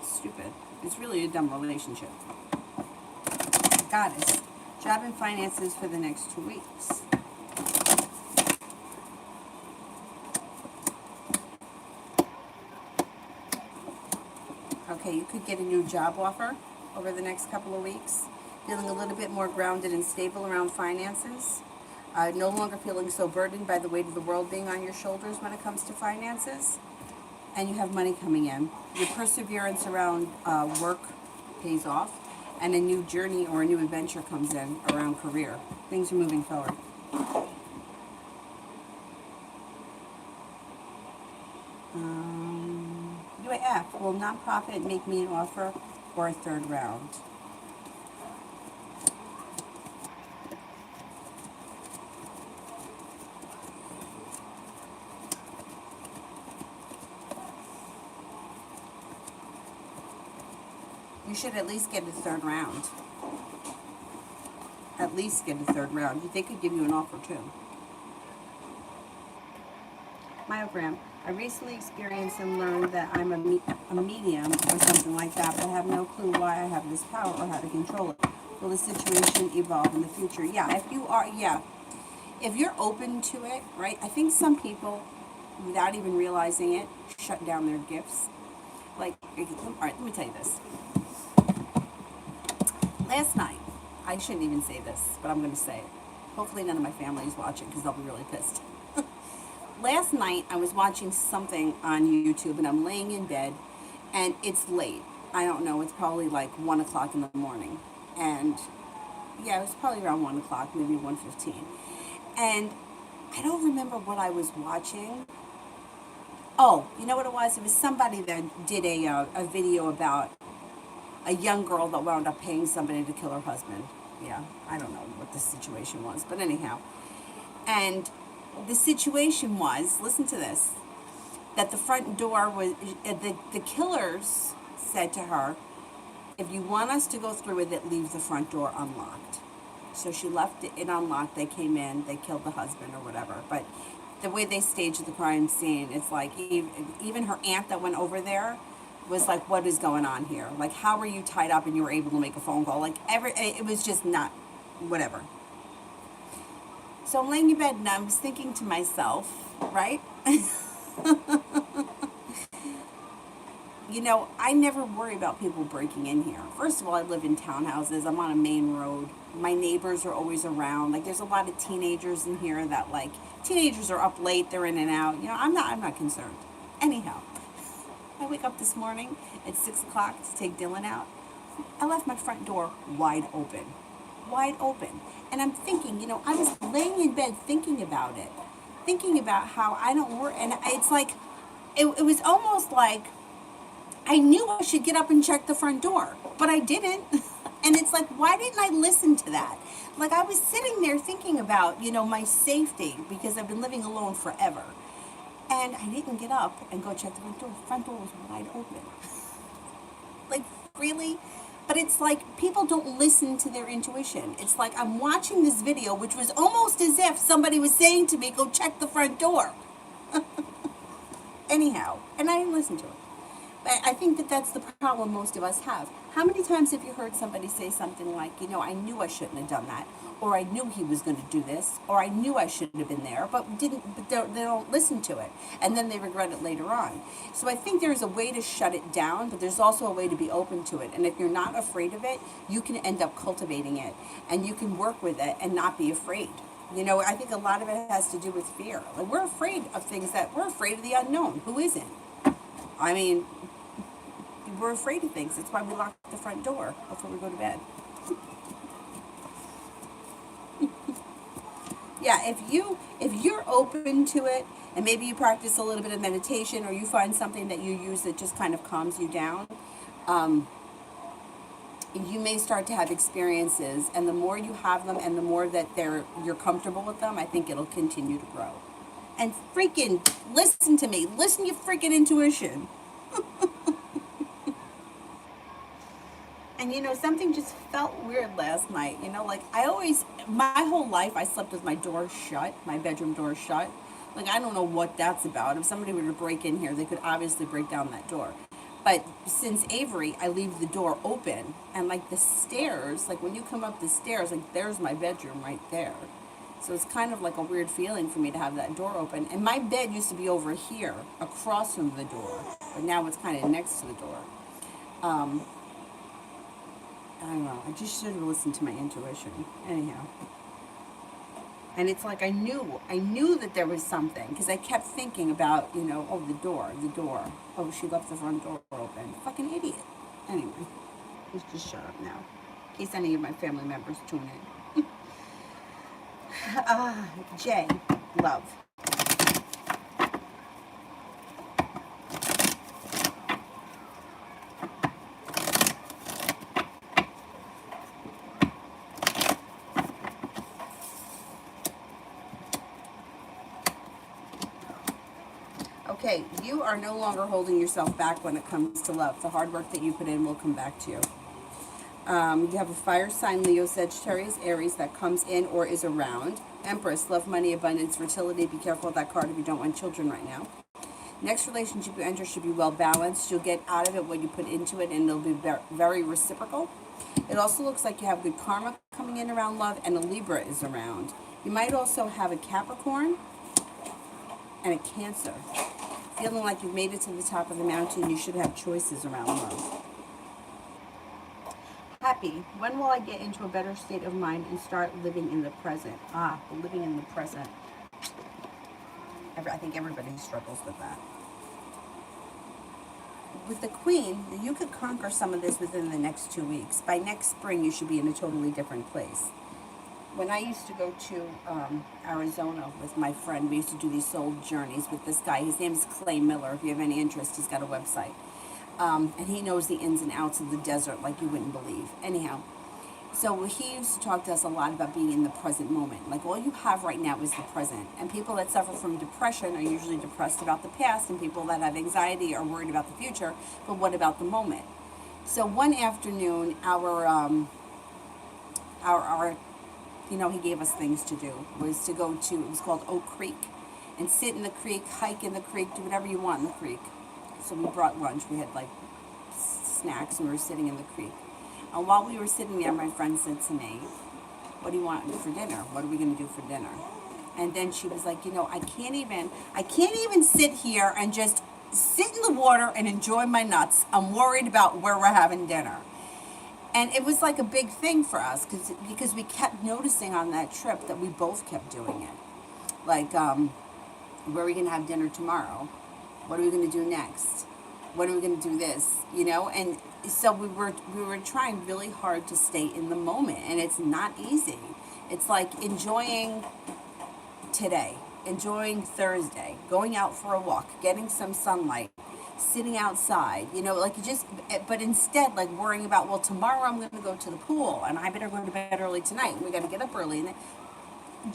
[SPEAKER 1] Stupid. It's really a dumb relationship. Goddess. Job and finances for the next 2 weeks. Okay, you could get a new job offer over the next couple of weeks. Feeling a little bit more grounded and stable around finances. No longer feeling so burdened by the weight of the world being on your shoulders when it comes to finances. And you have money coming in. Your perseverance around work pays off. And a new journey or a new adventure comes in around career. Things are moving forward. UAF, will nonprofit make me an offer or a third round? You should at least get a third round. At least get a third round. They could give you an offer too. Myogram. I recently experienced and learned that I'm a medium or something like that, but I have no clue why I have this power or how to control it. Will the situation evolve in the future? Yeah, if you are, yeah. If you're open to it, right? I think some people, without even realizing it, shut down their gifts. Like, all right, let me tell you this. Last night, I shouldn't even say this, but I'm going to say it. Hopefully none of my family is watching because they'll be really pissed. Last night, I was watching something on YouTube, and I'm laying in bed, and it's late. I don't know, it's probably like 1 o'clock in the morning. And yeah, it was probably around 1 o'clock, maybe 1:15. And I don't remember what I was watching. Oh, you know what it was? It was somebody that did a video about a young girl that wound up paying somebody to kill her husband. Yeah, I don't know what the situation was, but anyhow. And the situation was, listen to this, that the front door was, the killers said to her, if you want us to go through with it, leave the front door unlocked. So she left it unlocked. They came in, they killed the husband or whatever. But the way they staged the crime scene, it's like even her aunt that went over there was like, what is going on here? Like, how were you tied up and you were able to make a phone call? Like, it was just not, whatever. So I'm laying in bed and I was thinking to myself, right? You know, I never worry about people breaking in here. First of all, I live in townhouses. I'm on a main road. My neighbors are always around. Like, there's a lot of teenagers in here that, like, teenagers are up late. They're in and out. You know, I'm not concerned. Anyhow, I wake up this morning at 6 o'clock to take Dylan out. I left my front door wide open. Wide open. And I'm thinking, you know, I was laying in bed thinking about it. Thinking about how I don't work. And it's like, it was almost like, I knew I should get up and check the front door, but I didn't. And it's like, why didn't I listen to that? Like, I was sitting there thinking about, you know, my safety because I've been living alone forever. And I didn't get up and go check the front door. The front door was wide open. Like, really? But it's like people don't listen to their intuition. It's like I'm watching this video, which was almost as if somebody was saying to me, go check the front door. Anyhow, and I didn't listen to it. I think that that's the problem most of us have. How many times have you heard somebody say something like, you know, I knew I shouldn't have done that, or I knew he was going to do this, or I knew I shouldn't have been there, but they don't listen to it, and then they regret it later on. So I think there's a way to shut it down, but there's also a way to be open to it. And if you're not afraid of it, you can end up cultivating it, and you can work with it and not be afraid. You know, I think a lot of it has to do with fear. Like, we're afraid of things we're afraid of the unknown. Who isn't? I mean, we're afraid of things. That's why we lock the front door before we go to bed. Yeah, if you're open to it, and maybe you practice a little bit of meditation, or you find something that you use that just kind of calms you down, you may start to have experiences, and the more you have them, and the more that you're comfortable with them, I think it'll continue to grow. And freaking listen to me. Listen to your freaking intuition. And you know, something just felt weird last night. You know, like my whole life, I slept with my door shut, my bedroom door shut. Like, I don't know what that's about. If somebody were to break in here, they could obviously break down that door. But since Avery, I leave the door open. And like the stairs, like when you come up the stairs, like there's my bedroom right there. So it's kind of like a weird feeling for me to have that door open. And my bed used to be over here, across from the door. But now it's kind of next to the door. I don't know. I just should have listened to my intuition. Anyhow. And it's like I knew that there was something. Because I kept thinking about, you know, oh, the door. Oh, she left the front door open. Fucking idiot. Anyway. Let's just shut up now. In case any of my family members tune in. Jay, love. Okay, you are no longer holding yourself back when it comes to love. The hard work that you put in will come back to you. You have a fire sign, Leo, Sagittarius, Aries, that comes in or is around. Empress, love, money, abundance, fertility. Be careful of that card if you don't want children right now. Next relationship you enter should be well balanced. You'll get out of it what you put into it, and it'll be very reciprocal. It also looks like you have good karma coming in around love, and a Libra is around. You might also have a Capricorn and a Cancer. Feeling like you've made it to the top of the mountain, you should have choices around love. Happy. When will I get into a better state of mind and start living in the present? Living in the present. I think everybody struggles with that. With the Queen, you could conquer some of this within the next 2 weeks. By next spring, you should be in a totally different place. When I used to go to Arizona with my friend, we used to do these soul journeys with this guy. His name is Clay Miller. If you have any interest, he's got a website. And he knows the ins and outs of the desert like you wouldn't believe. Anyhow, so he used to talk to us a lot about being in the present moment. Like, all you have right now is the present. And people that suffer from depression are usually depressed about the past, and people that have anxiety are worried about the future. But what about the moment? So one afternoon, he gave us things to do, was to go to, it was called Oak Creek, and sit in the creek, hike in the creek, do whatever you want in the creek. So we brought lunch, we had like snacks, and we were sitting in the creek. And while we were sitting there, my friend said to me, "What do you want for dinner? What are we going to do for dinner?" And then she was like, I can't even sit here and just sit in the water and enjoy my nuts. I'm worried about where we're having dinner. And it was like a big thing for us because we kept noticing on that trip that we both kept doing it. Like, where are we going to have dinner tomorrow? What are we going to do next? What are we going to do this? And so we were trying really hard to stay in the moment, and it's not easy. It's like enjoying today, enjoying Thursday, going out for a walk, getting some sunlight, sitting outside, but instead, like, worrying about, well, tomorrow I'm going to go to the pool, and I better go to bed early tonight. We got to get up early, and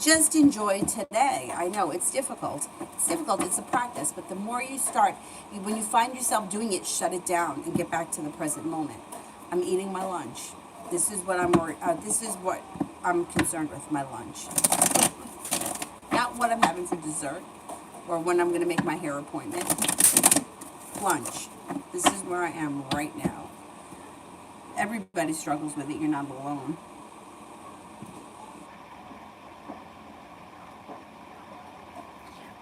[SPEAKER 1] just enjoy today. I know it's difficult. It's a practice, but the more you start, when you find yourself doing it, shut it down and get back to the present moment. I'm eating my lunch. This is what I'm concerned with, my lunch. Not what I'm having for dessert or when I'm going to make my hair appointment. Lunch. This is where I am right now. Everybody struggles with it. You're not alone.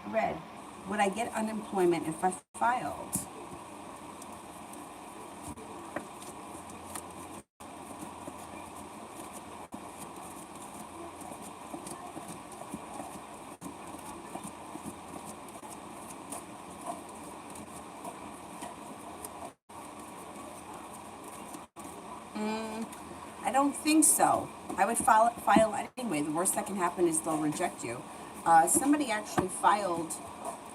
[SPEAKER 1] Red. Would I get unemployment if I filed? I don't think so. I would file anyway. The worst that can happen is they'll reject you. Somebody actually filed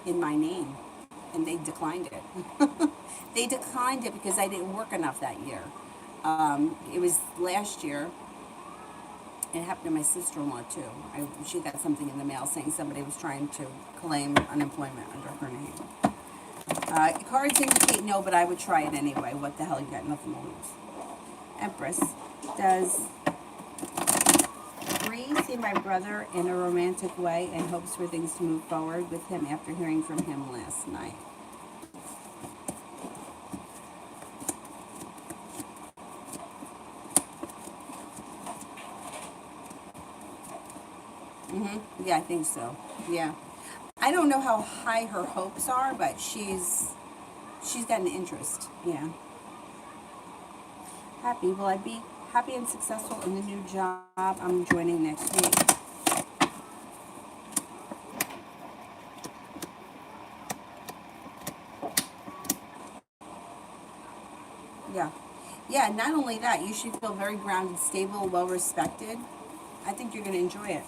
[SPEAKER 1] in my name, and they declined it. They declined it because I didn't work enough that year. It was last year. It happened to my sister-in-law too. She got something in the mail saying somebody was trying to claim unemployment under her name. Cards indicate no, but I would try it anyway. What the hell? You got nothing to lose. Empress. Does Bree see my brother in a romantic way and hopes for things to move forward with him after hearing from him last night? Yeah, I think so. Yeah. I don't know how high her hopes are, but she's got an interest. Yeah. Happy. Will I be happy and successful in the new job I'm joining next week? Yeah. Yeah, not only that, you should feel very grounded, stable, well respected. I think you're going to enjoy it.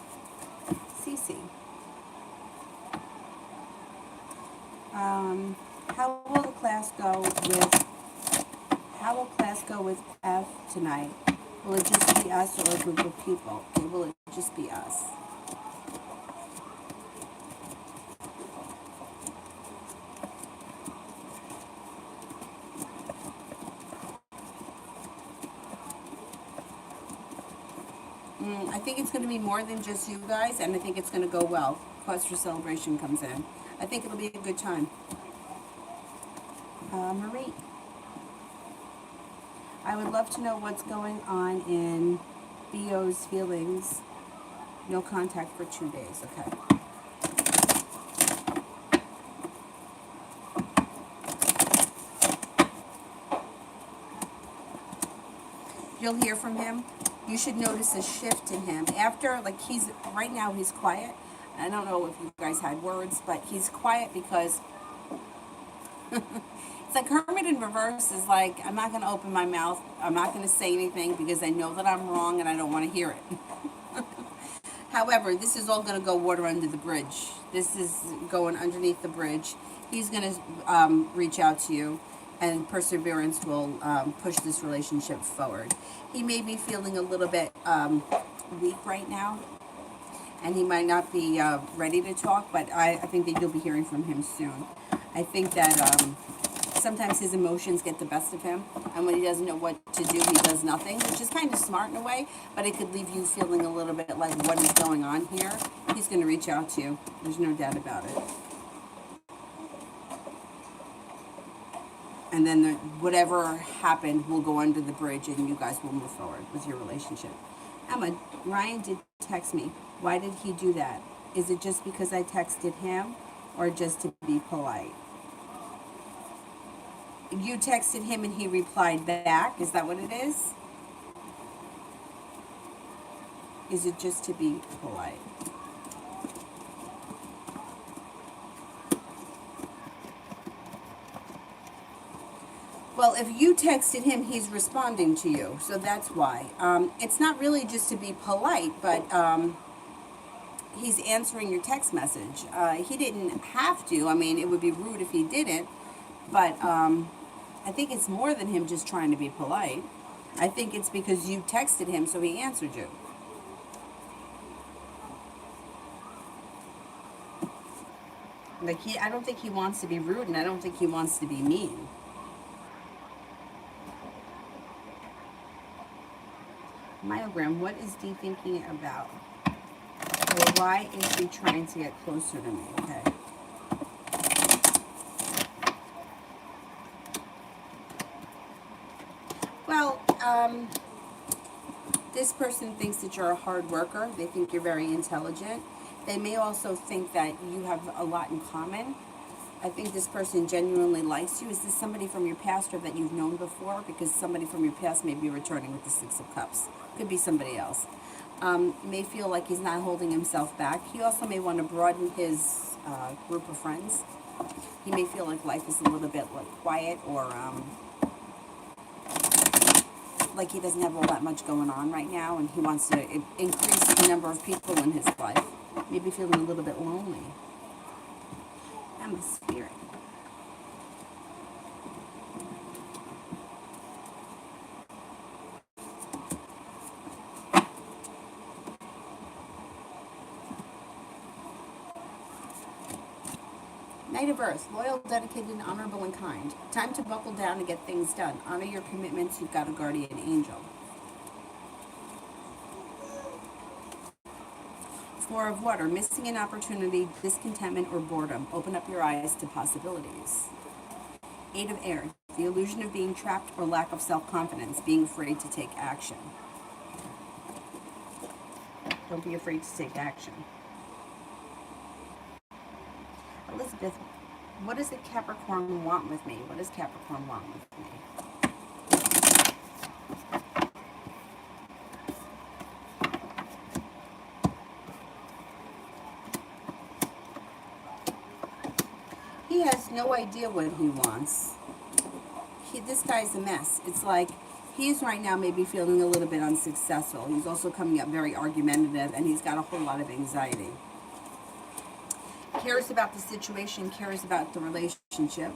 [SPEAKER 1] Cece. How will class go with F tonight? Will it just be us or a group of people? Okay, will it just be us? I think it's going to be more than just you guys, and I think it's going to go well. Cause for celebration comes in. I think it'll be a good time. Marie. I would love to know what's going on in BO's feelings. No contact for 2 days. Okay. You'll hear from him. You should notice a shift in him. After, like, right now he's quiet. I don't know if you guys had words, but he's quiet because it's like Hermit in reverse is like, I'm not going to open my mouth. I'm not going to say anything because I know that I'm wrong and I don't want to hear it. However, this is all going to go water under the bridge. This is going underneath the bridge. He's going to reach out to you, and perseverance will push this relationship forward. He may be feeling a little bit weak right now, and he might not be ready to talk, but I think that you'll be hearing from him soon. I think that sometimes his emotions get the best of him, and when he doesn't know what to do, he does nothing, which is kind of smart in a way, but it could leave you feeling a little bit like, what is going on here? He's going to reach out to you. There's no doubt about it. And then whatever happened will go under the bridge, and you guys will move forward with your relationship. Emma, Ryan did text me. Why did he do that? Is it just because I texted him, or just to be polite? You texted him and he replied back. Is that what it is? Is it just to be polite? Well, if you texted him, he's responding to you, so that's why. It's not really just to be polite, but he's answering your text message. He didn't have to. I mean, it would be rude if he didn't, but I think it's more than him just trying to be polite. I think it's because you texted him, so he answered you. Like, I don't think he wants to be rude, and I don't think he wants to be mean. Myogram, what is Dee thinking about? Or why is she trying to get closer to me? Okay. Well, this person thinks that you're a hard worker. They think you're very intelligent. They may also think that you have a lot in common. I think this person genuinely likes you. Is this somebody from your past or that you've known before? Because somebody from your past may be returning with the Six of Cups. Could be somebody else. May feel like he's not holding himself back. He also may want to broaden his group of friends. He may feel like life is a little bit like quiet, or like he doesn't have all that much going on right now, and he wants to increase the number of people in his life. Maybe feeling a little bit lonely. I'm a spirit. Knight of Earth, loyal, dedicated, honorable, and kind. Time to buckle down and get things done. Honor your commitments. You've got a guardian angel. Four of Water, missing an opportunity, discontentment, or boredom. Open up your eyes to possibilities. Eight of Air, the illusion of being trapped or lack of self-confidence, being afraid to take action. Don't be afraid to take action. Elizabeth, what does a Capricorn want with me? What does Capricorn want with me? He has no idea what he wants. This guy's a mess. It's like he's right now maybe feeling a little bit unsuccessful. He's also coming up very argumentative, and he's got a whole lot of anxiety. Cares about the situation, cares about the relationship.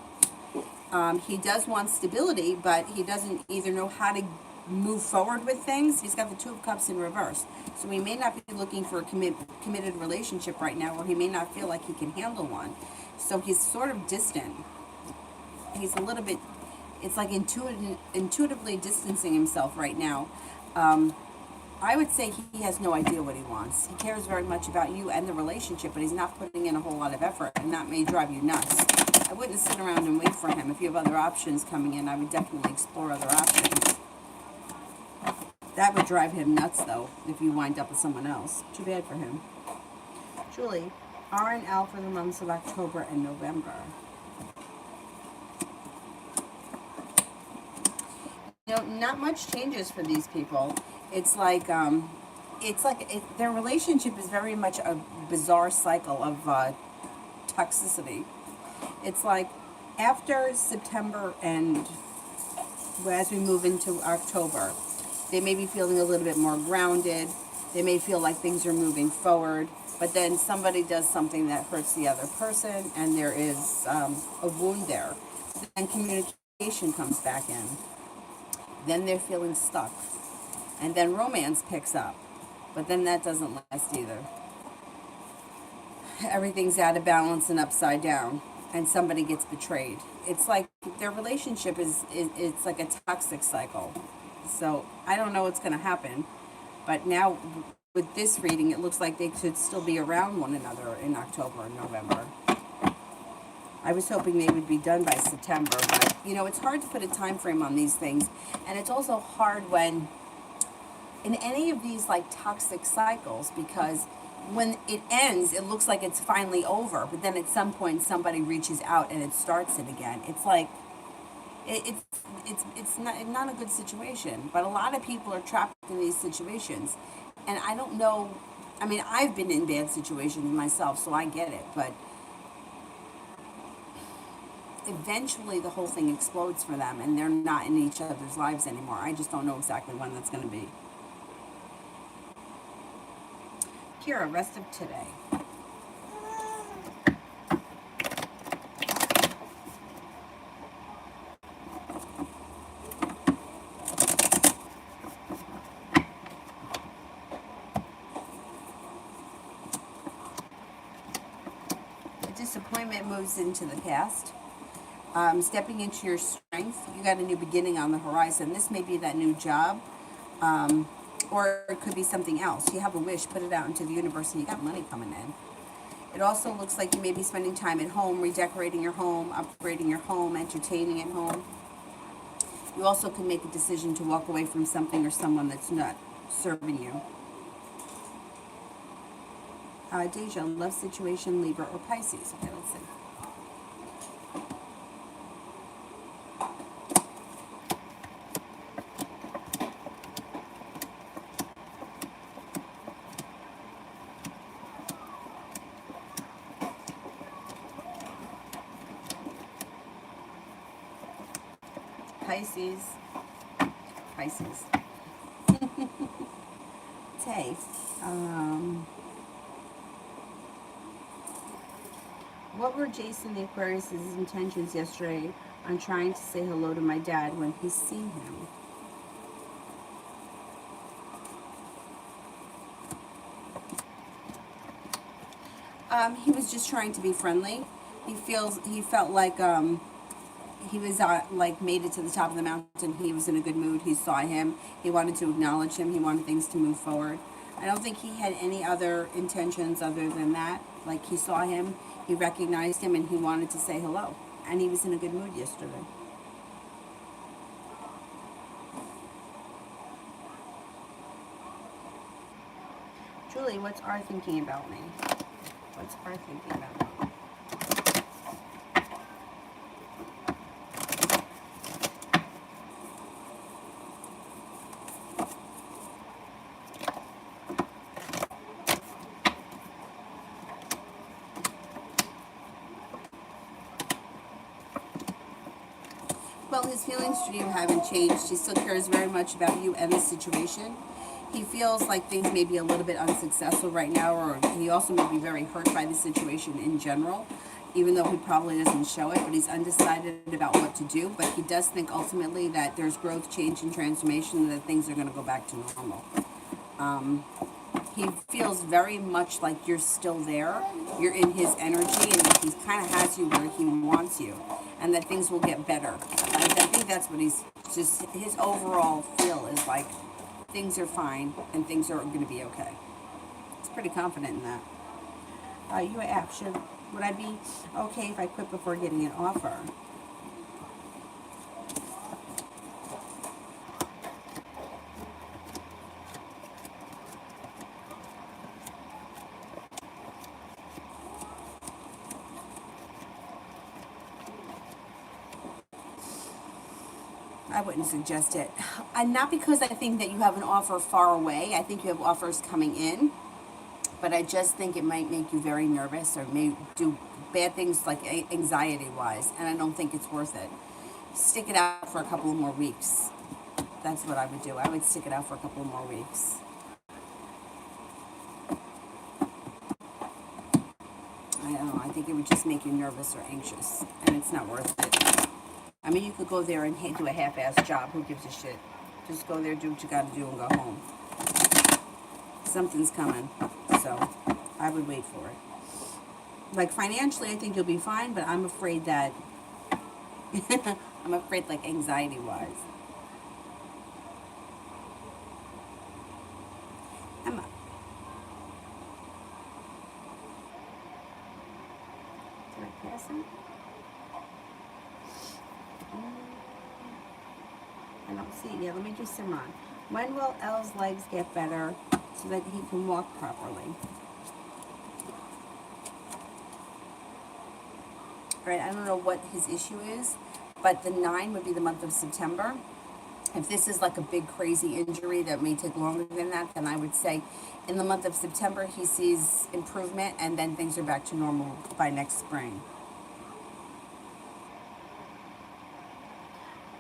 [SPEAKER 1] He does want stability, but he doesn't either know how to move forward with things. He's got the Two of Cups in reverse. So he may not be looking for a committed relationship right now, or he may not feel like he can handle one. So he's sort of distant. He's a little bit, it's like intuitively distancing himself right now. I would say he has no idea what he wants. He cares very much about you and the relationship, but he's not putting in a whole lot of effort, and that may drive you nuts. I wouldn't sit around and wait for him. If you have other options coming in, I would definitely explore other options. That would drive him nuts, though, if you wind up with someone else. Too bad for him. Julie, R and L for the months of October and November. You know, not much changes for these people. It's like their relationship is very much a bizarre cycle of toxicity. It's like after September and as we move into October, they may be feeling a little bit more grounded. They may feel like things are moving forward, but then somebody does something that hurts the other person, and there is a wound there. Then communication comes back in. Then they're feeling stuck. And then romance picks up. But then that doesn't last either. Everything's out of balance and upside down. And somebody gets betrayed. It's like their relationship it's like a toxic cycle. So I don't know what's going to happen. But now with this reading, it looks like they could still be around one another in October and November. I was hoping they would be done by September, but you know, it's hard to put a time frame on these things, and it's also hard when in any of these like toxic cycles, because when it ends, it looks like it's finally over, but then at some point somebody reaches out and it starts it again. It's like it's not a good situation, but a lot of people are trapped in these situations, and I don't know. I mean, I've been in bad situations myself, so I get it, but eventually the whole thing explodes for them and they're not in each other's lives anymore. I just don't know exactly when that's going to be. Kira, rest of today. The disappointment moves into the past. Stepping into your strength. You got a new beginning on the horizon. This may be that new job, or it could be something else. You have a wish, put it out into the universe, and you got money coming in. It also looks like you may be spending time at home, redecorating your home, upgrading your home, entertaining at home. You also can make a decision to walk away from something or someone that's not serving you. Deja, love situation, Libra, or Pisces. Okay, let's see. Pisces. Tay. What were Jason the Aquarius' intentions yesterday on trying to say hello to my dad when he seen him? He was just trying to be friendly. He felt like he was like made it to the top of the mountain. He was in a good mood. He saw him. He wanted to acknowledge him. He wanted things to move forward. I don't think he had any other intentions other than that. Like, he saw him, he recognized him, and he wanted to say hello. And he was in a good mood yesterday. Julie, what's R thinking about me? What's R thinking about me? Well, his feelings for you haven't changed. He still cares very much about you and the situation. He feels like things may be a little bit unsuccessful right now, or he also may be very hurt by the situation in general, even though he probably doesn't show it, but he's undecided about what to do. But he does think ultimately that there's growth, change, and transformation, and that things are going to go back to normal. He feels very much like you're still there. You're in his energy, and he kind of has you where he wants you, and that things will get better. I think that's what his overall feel is like. Things are fine, and things are going to be okay. He's pretty confident in that. You are action. Would I be okay if I quit before getting an offer? I wouldn't suggest it. And not because I think that you have an offer far away. I think you have offers coming in. But I just think it might make you very nervous or may do bad things like anxiety-wise. And I don't think it's worth it. Stick it out for a couple of more weeks. That's what I would do. I would stick it out for a couple of more weeks. I don't know. I think it would just make you nervous or anxious. And it's not worth it. I mean, you could go there and do a half-assed job. Who gives a shit? Just go there, do what you got to do, and go home. Something's coming. So, I would wait for it. Like, financially, I think you'll be fine, but I'm afraid that... I'm afraid, like, anxiety-wise. Emma. Did I pass him? I don't see it yet. Let me do Simran. When will L's legs get better so that he can walk properly? All right, I don't know what his issue is, but the 9 would be the month of September. If this is like a big crazy injury that may take longer than that, then I would say in the month of September he sees improvement and then things are back to normal by next spring.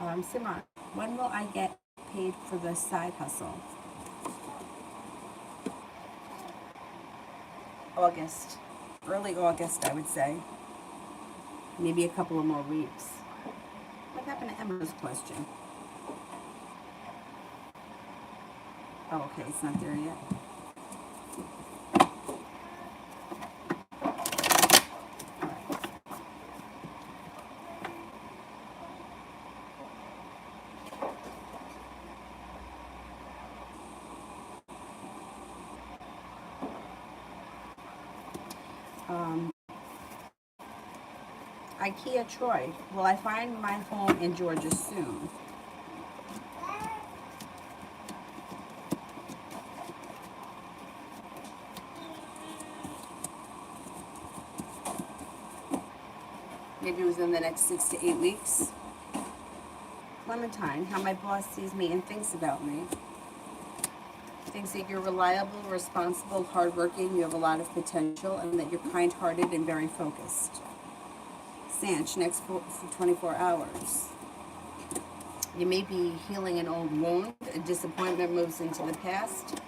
[SPEAKER 1] Simran, when will I get paid for the side hustle? August. Early August, I would say. Maybe a couple of more weeks. What happened to Emma's question? Oh, okay, it's not there yet. IKEA Troy. Will I find my home in Georgia soon? Maybe within the next 6 to 8 weeks. Clementine, how my boss sees me and thinks about me. Thinks that you're reliable, responsible, hardworking, you have a lot of potential, and that you're kind-hearted and very focused. Sanch, next for 24 hours. You may be healing an old wound, a disappointment moves into the past,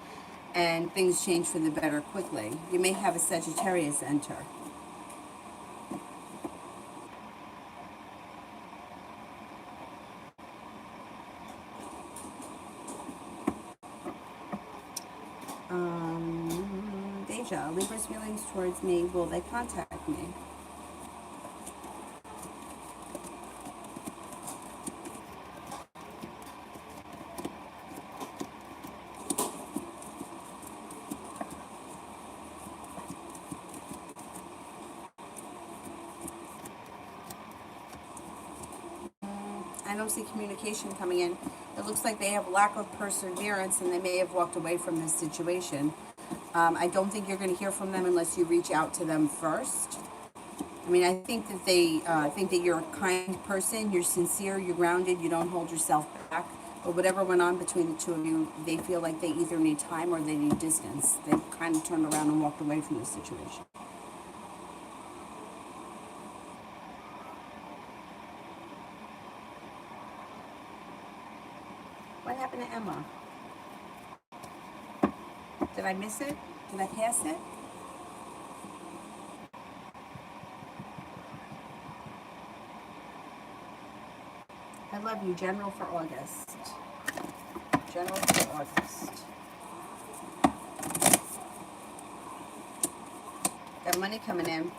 [SPEAKER 1] and things change for the better quickly. You may have a Sagittarius enter. Deja, Libra's feelings towards me, will they contact me? I don't see communication coming in. It looks like they have lack of perseverance and they may have walked away from this situation. I don't think you're going to hear from them unless you reach out to them first. I mean, I think that they think that you're a kind person, you're sincere, you're grounded, you don't hold yourself back. But whatever went on between the two of you, they feel like they either need time or they need distance. They've kind of turned around and walked away from this situation. What happened to Emma? Did I miss it? Did I pass it? I love you, General for August. General for August. Got money coming in.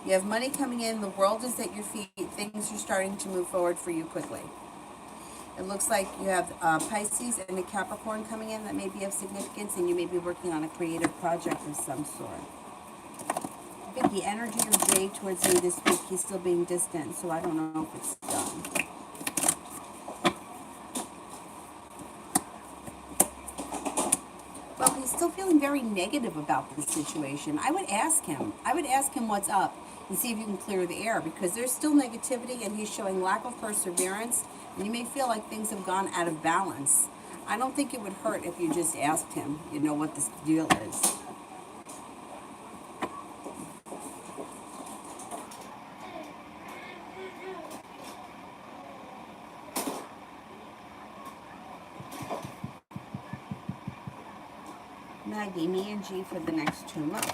[SPEAKER 1] You have money coming in. The world is at your feet. Things are starting to move forward for you quickly. It looks like you have Pisces and a Capricorn coming in that may be of significance, and you may be working on a creative project of some sort. think the energy of Jay towards me this week, he's still being distant, so I don't know if it's done. Well, he's still feeling very negative about the situation. I would ask him. I would ask him what's up and see if you can clear the air, because there's still negativity and he's showing lack of perseverance, and you may feel like things have gone out of balance. I don't think it would hurt if you just asked him, you know, what this deal is. Maggie, me and G for the next 2 months.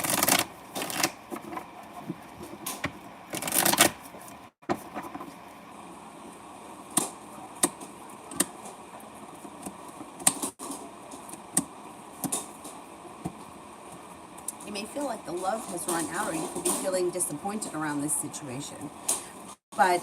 [SPEAKER 1] You may feel like the love has run out, or you could be feeling disappointed around this situation. But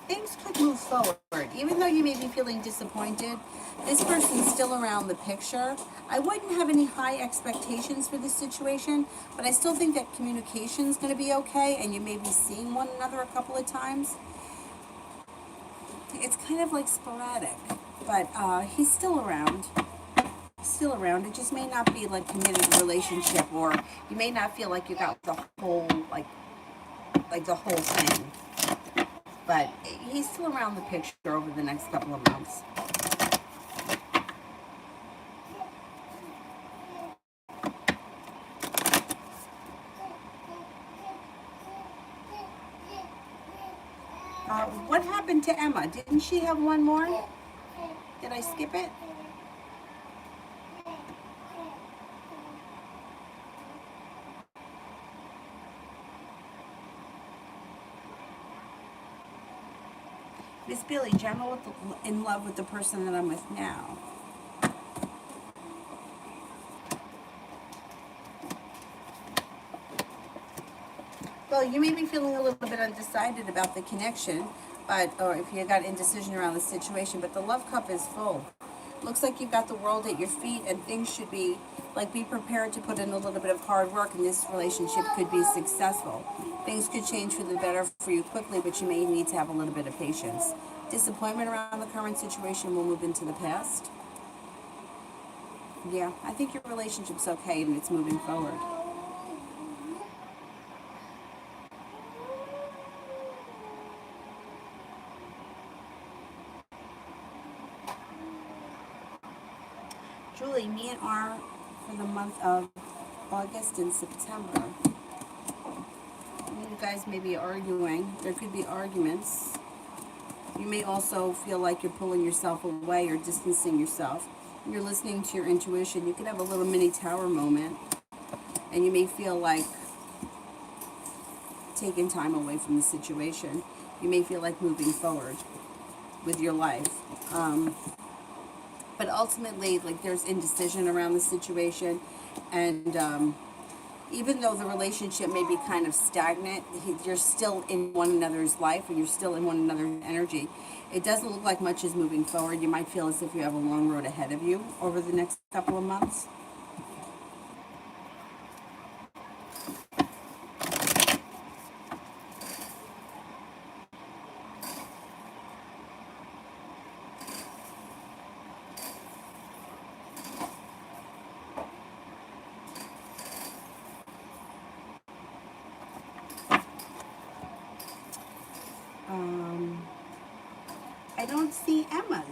[SPEAKER 1] things could move forward. Even though you may be feeling disappointed, this person's still around the picture. I wouldn't have any high expectations for this situation, but I still think that communication is going to be okay, and you may be seeing one another a couple of times. It's kind of like sporadic, but he's still around. Still around. It just may not be like committed relationship, or you may not feel like you got the whole like the whole thing. But he's still around the picture over the next couple of months. What happened to Emma? Didn't she have one more? Did I skip it? Miss Billy, General in love with the person that I'm with now. Well, you may be feeling a little bit undecided about the connection, or if you got indecision around the situation, but the love cup is full. Looks like you've got the world at your feet, and things should be, be prepared to put in a little bit of hard work, and this relationship could be successful. Things could change for the better for you quickly, but you may need to have a little bit of patience. Disappointment around the current situation will move into the past. Yeah, I think your relationship's okay, and it's moving forward. Julie, me and R for the month of August and September. You guys may be arguing. There could be arguments. You may also feel like you're pulling yourself away or distancing yourself. When you're listening to your intuition, you could have a little mini tower moment, and you may feel like taking time away from the situation. You may feel like moving forward with your life. But ultimately, there's indecision around the situation, and even though the relationship may be kind of stagnant, you're still in one another's life, or you're still in one another's energy. It doesn't look like much is moving forward. You might feel as if you have a long road ahead of you over the next couple of months. I don't see Emma's.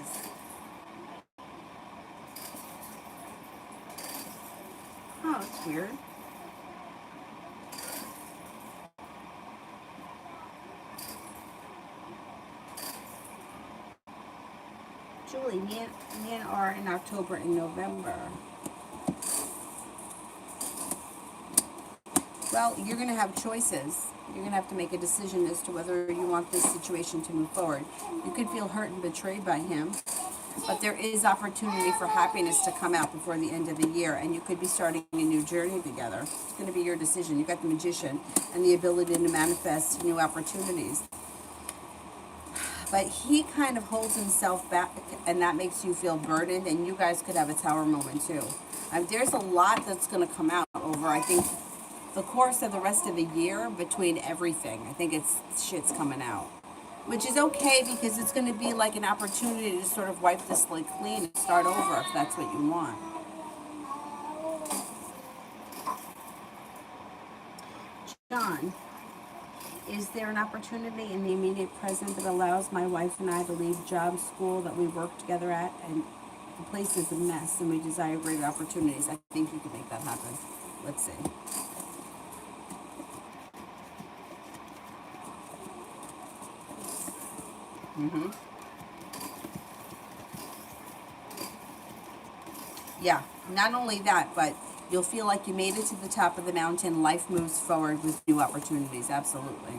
[SPEAKER 1] Oh, it's weird. Julie, me and R in October and November. Well, you're going to have choices. You're going to have to make a decision as to whether you want this situation to move forward. You could feel hurt and betrayed by him, but there is opportunity for happiness to come out before the end of the year, and you could be starting a new journey together. It's going to be your decision. You've got the Magician and the ability to manifest new opportunities. But he kind of holds himself back, and that makes you feel burdened, and you guys could have a tower moment too. There's a lot that's going to come out over, I think, the course of the rest of the year between everything. I think shit's coming out. Which is okay, because it's going to be like an opportunity to sort of wipe this slate clean and start over if that's what you want. John, is there an opportunity in the immediate present that allows my wife and I to leave job, school that we work together at, and the place is a mess and we desire greater opportunities? I think you can make that happen. Let's see. Yeah, not only that, but you'll feel like you made it to the top of the mountain. Life moves forward with new opportunities. Absolutely.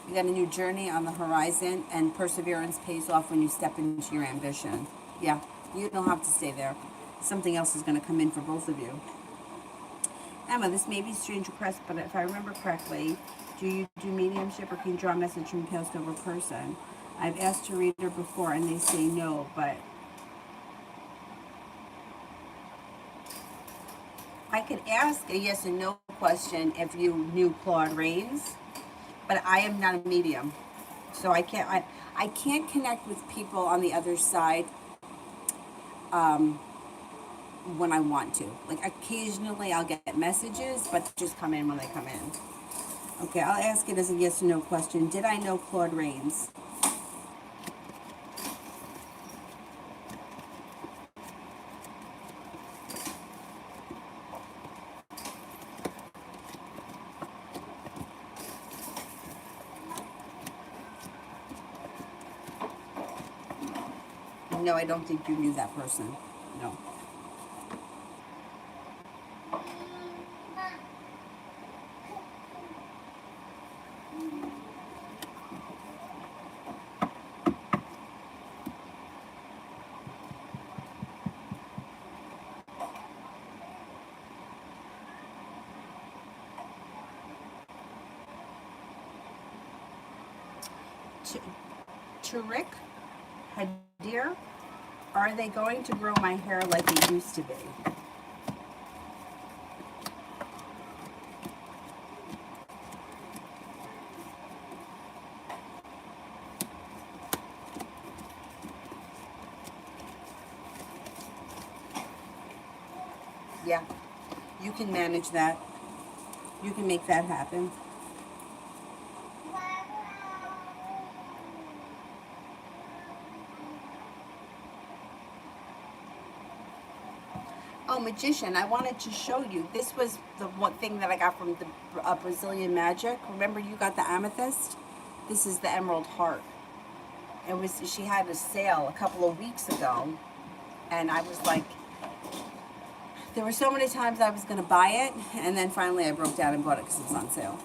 [SPEAKER 1] You got a new journey on the horizon, and perseverance pays off when you step into your ambition. Yeah, you don't have to stay there. Something else is going to come in for both of you. Emma, this may be strange request, but if I remember correctly, do you do mediumship, or can you draw a message from a past over person? I've asked a reader before and they say no, but I could ask a yes and no question if you knew Claude Rains, but I am not a medium. So I can't connect with people on the other side when I want to. Like, occasionally I'll get messages, but they just come in when they come in. Okay, I'll ask it as a yes or no question. Did I know Claude Rains? No, I don't think you knew that person. No. Tariq Hadir, are they going to grow my hair like it used to be? Yeah, you can manage that. You can make that happen. Oh, magician, I wanted to show you. This was the one thing that I got from the Brazilian Magic. Remember you got the amethyst? This is the emerald heart. She had a sale a couple of weeks ago, and I was like, there were so many times I was going to buy it, and then finally I broke down and bought it because it was on sale.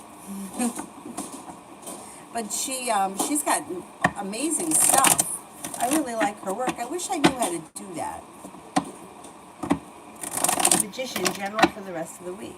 [SPEAKER 1] But she's got amazing stuff. I really like her work. I wish I knew how to do that. Magician, general for the rest of the week.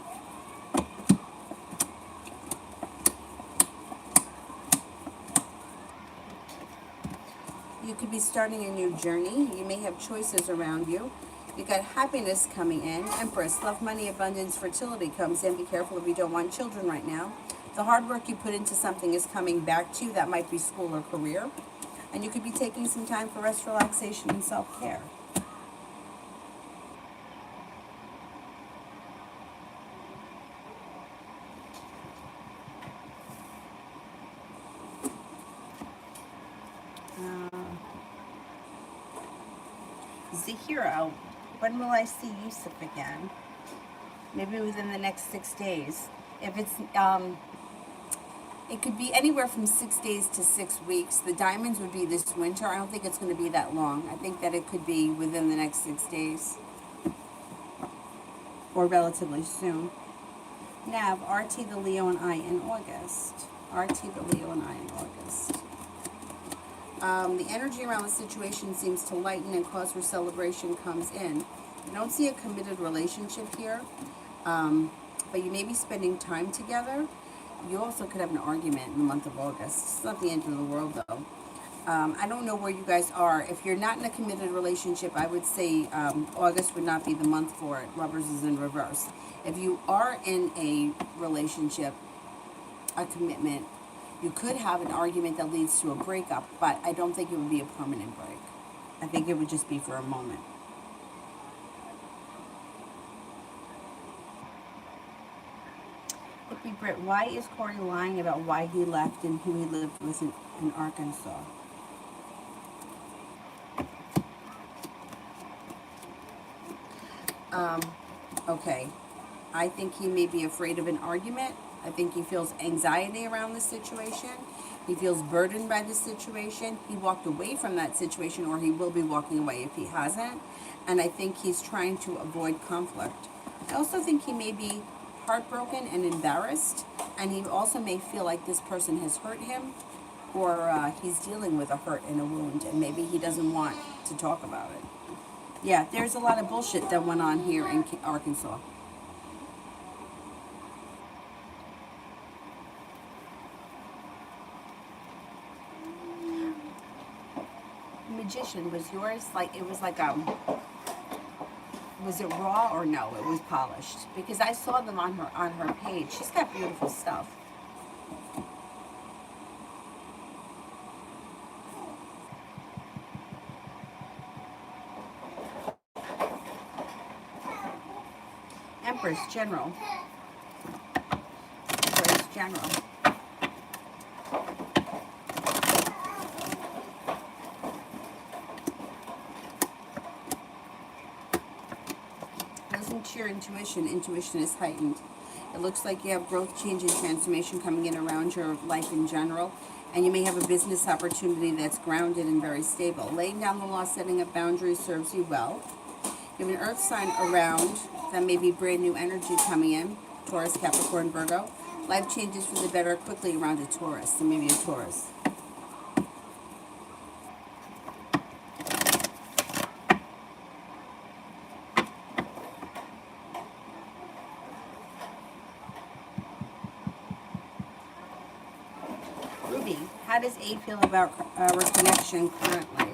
[SPEAKER 1] You could be starting a new journey. You may have choices around you. You got happiness coming in. Empress, love, money, abundance, fertility comes in. Be careful if you don't want children right now. The hard work you put into something is coming back to you. That might be school or career. And you could be taking some time for rest, relaxation, and self-care. Zahiro, when will I see Yusuf again? Maybe within the next 6 days. If it's, it could be anywhere from 6 days to 6 weeks. The diamonds would be this winter. I don't think it's going to be that long. I think that it could be within the next 6 days. Or relatively soon. Nav, RT the Leo and I in August. RT the Leo and I in August. The energy around the situation seems to lighten, and cause for celebration comes in. I don't see a committed relationship here, but you may be spending time together. You also could have an argument in the month of August. It's not the end of the world, though. I don't know where you guys are. If you're not in a committed relationship, I would say August would not be the month for it. Lovers is in reverse. If you are in a relationship, a commitment, you could have an argument that leads to a breakup, but I don't think it would be a permanent break. I think it would just be for a moment. Hippie Britt, why is Corey lying about why he left and who he lived with in Arkansas? Okay. I think he may be afraid of an argument. I think he feels anxiety around the situation. He feels burdened by the situation. He walked away from that situation, or he will be walking away if he hasn't. And I think he's trying to avoid conflict. I also think he may be heartbroken and embarrassed, and he also may feel like this person has hurt him, or he's dealing with a hurt and a wound, and maybe he doesn't want to talk about it. Yeah, there's a lot of bullshit that went on here in Arkansas. Magician, was yours like, it was like was it raw or no? It was polished, because I saw them on her page. She's got beautiful stuff. Empress General. Empress General. Listen to your intuition. Intuition is heightened. It looks like you have growth, change, and transformation coming in around your life in general. And you may have a business opportunity that's grounded and very stable. Laying down the law, setting up boundaries serves you well. You have an earth sign around. That may be brand new energy coming in. Taurus, Capricorn, Virgo. Life changes for the better quickly around a Taurus. So maybe a Taurus. Ruby, how does A feel about our connection currently?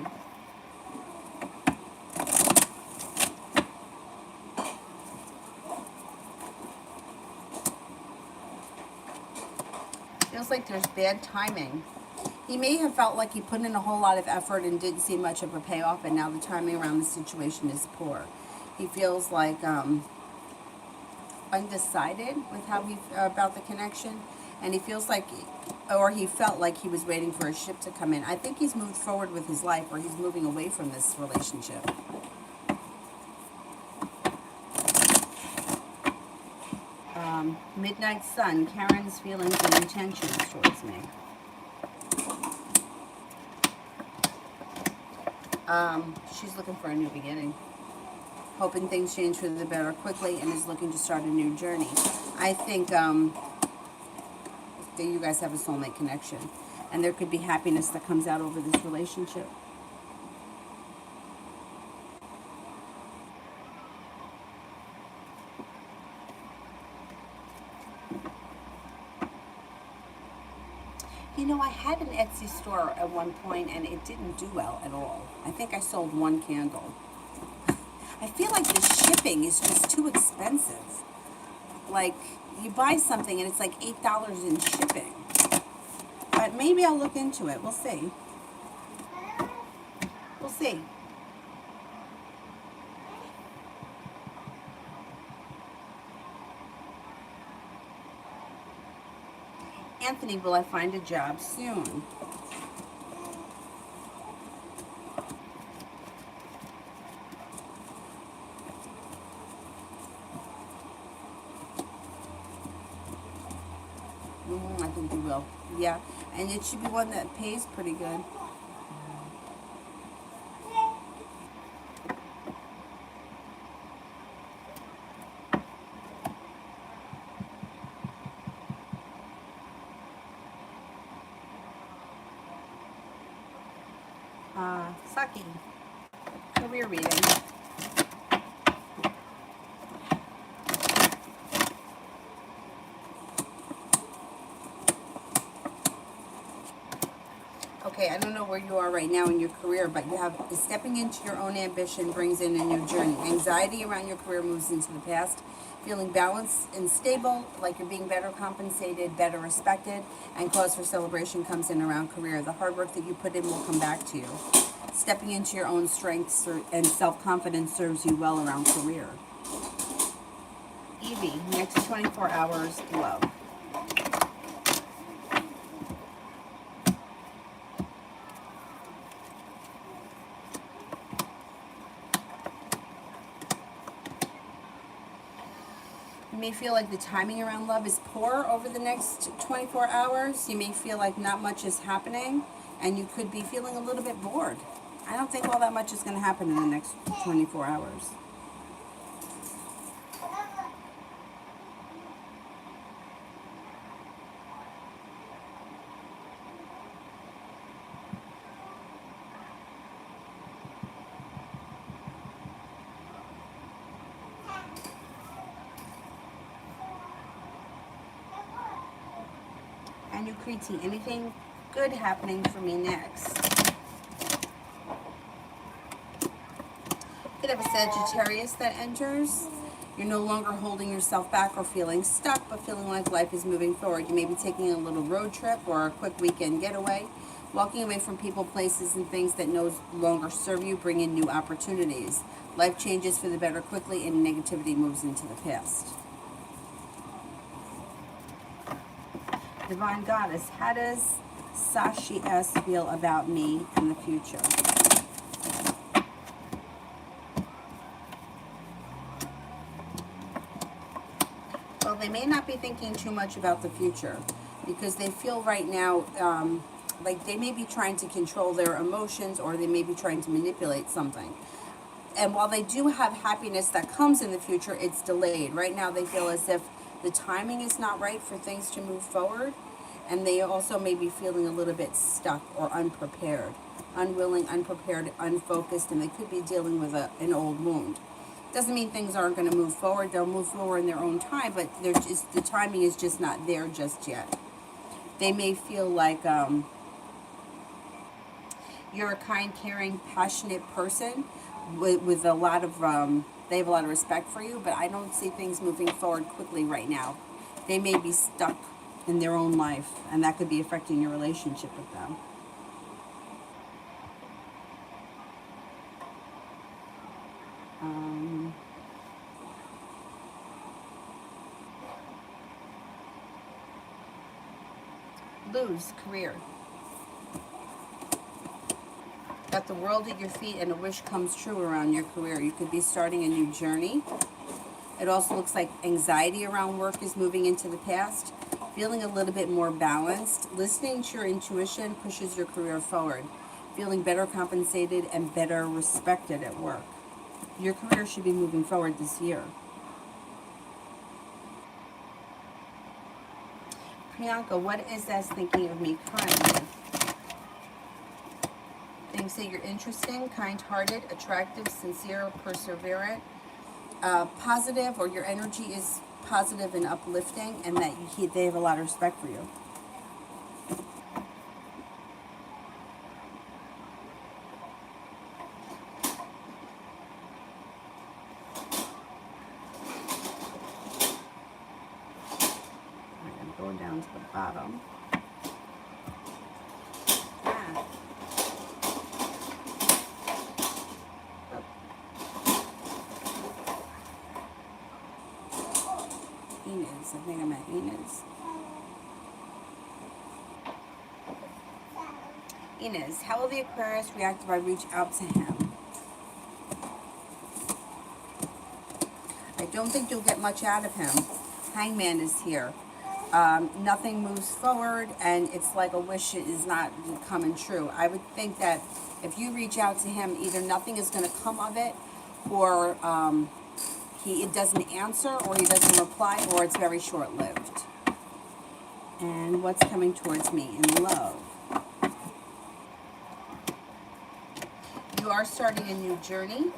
[SPEAKER 1] Feels like there's bad timing. He may have felt like he put in a whole lot of effort and didn't see much of a payoff, and now the timing around the situation is poor. He feels like undecided with how he about the connection, and he feels like, or he felt like he was waiting for a ship to come in. I think he's moved forward with his life, or he's moving away from this relationship. Midnight Sun, Karen's feelings and intentions towards me. She's looking for a new beginning. Hoping things change for the better quickly, and is looking to start a new journey. I think that you guys have a soulmate connection, and there could be happiness that comes out over this relationship. You know, I had an Etsy store at one point, and it didn't do well at all. I think I sold one candle. I feel like the shipping is just too expensive. Like, you buy something and it's like $8 in shipping. But maybe I'll look into it. We'll see. We'll see. Anthony, will I find a job soon? I think you will. Yeah, and it should be one that pays pretty good. Saki, career reading. Okay, I don't know where you are right now in your career, but you have stepping into your own ambition brings in a new journey. Anxiety around your career moves into the past. Feeling balanced and stable, like you're being better compensated, better respected, and cause for celebration comes in around career. The hard work that you put in will come back to you. Stepping into your own strengths and self-confidence serves you well around career. Evie, next 24 hours, love. You may feel like the timing around love is poor over the next 24 hours. You may feel like not much is happening, and you could be feeling a little bit bored. I don't think all that much is going to happen in the next 24 hours. And you Kriti, anything good happening for me next? You could have a Sagittarius that enters. You're no longer holding yourself back or feeling stuck, but feeling like life is moving forward. You may be taking a little road trip or a quick weekend getaway. Walking away from people, places, and things that no longer serve you bring in new opportunities. Life changes for the better quickly, and negativity moves into the past. Divine Goddess, how does Sashi S feel about me in the future? Well, they may not be thinking too much about the future because they feel right now like they may be trying to control their emotions, or they may be trying to manipulate something. And while they do have happiness that comes in the future, it's delayed. Right now they feel as if the timing is not right for things to move forward, and they also may be feeling a little bit stuck or unprepared, unwilling, unprepared, unfocused, and they could be dealing with an old wound. Doesn't mean things aren't going to move forward. They'll move forward in their own time, but the timing is just not there just yet. They may feel like you're a kind, caring, passionate person with a lot of, they have a lot of respect for you, but I don't see things moving forward quickly right now. They may be stuck in their own life, and that could be affecting your relationship with them. Lose career. Got the world at your feet, and a wish comes true around your career. You could be starting a new journey. It also looks like anxiety around work is moving into the past. Feeling a little bit more balanced. Listening to your intuition pushes your career forward. Feeling better compensated and better respected at work. Your career should be moving forward this year. Priyanka, what is that thinking of me currently? Things that you're interesting, kind-hearted, attractive, sincere, perseverant, positive, or your energy is positive and uplifting, and that they have a lot of respect for you. Going down to the bottom. Inez, I think I'm at Inez. Inez, how will the Aquarius react if I reach out to him? I don't think you'll get much out of him. Hangman is here. Nothing moves forward, and it's like a wish is not coming true. I would think that if you reach out to him, either nothing is going to come of it, or it doesn't answer, or he doesn't reply, or it's very short-lived. And what's coming towards me in love? You are starting a new journey,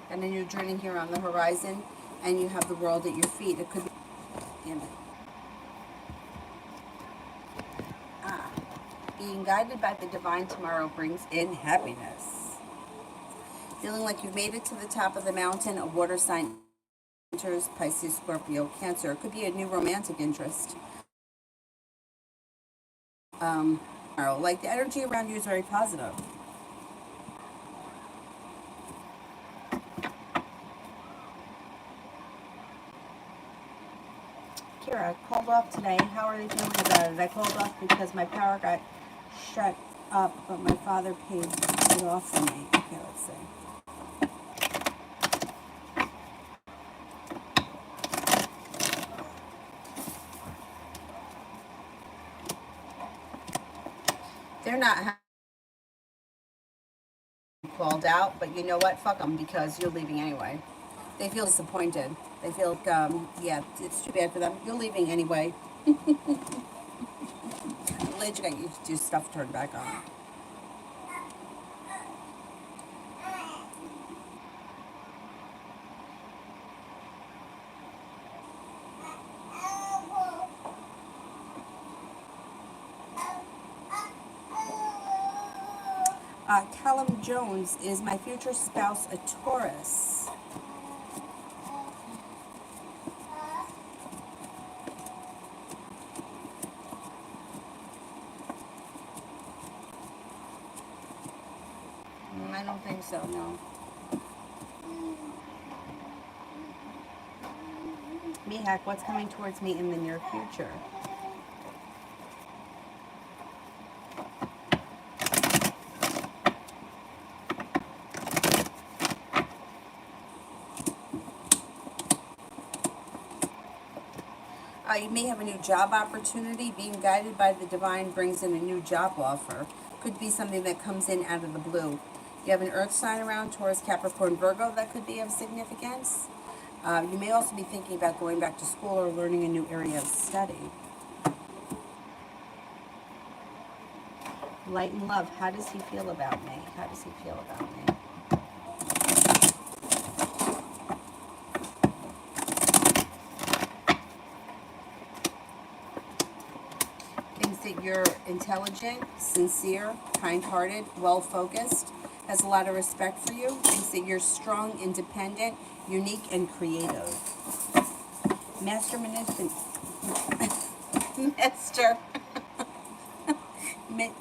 [SPEAKER 1] and a new journey here on the horizon, and you have the world at your feet. It could be... Damn it. Being guided by the divine tomorrow brings in happiness. Feeling like you've made it to the top of the mountain, a water sign enters, Pisces, Scorpio, Cancer. It could be a new romantic interest. Like the energy around you is very positive. Kira, I called off today. How are they feeling about it? I called off because my power got shut up, but my father paid it off for me. Okay, let's see. They're not called out, but you know what? Fuck them, because you're leaving anyway. They feel disappointed. They feel, yeah, it's too bad for them. You're leaving anyway. Glad you got your stuff turned back on. Callum Jones, is my future spouse a Taurus? I don't think so, no. Mihak, what's coming towards me in the near future? You may have a new job opportunity. Being guided by the divine brings in a new job offer. Could be something that comes in out of the blue. You have an earth sign around, Taurus, Capricorn, Virgo, that could be of significance. You may also be thinking about going back to school or learning a new area of study. Light and love, how does he feel about me? How does he feel about me? Thinks that you're intelligent, sincere, kind-hearted, well-focused, has a lot of respect for you, thinks that you're strong, independent, unique, and creative. Master Master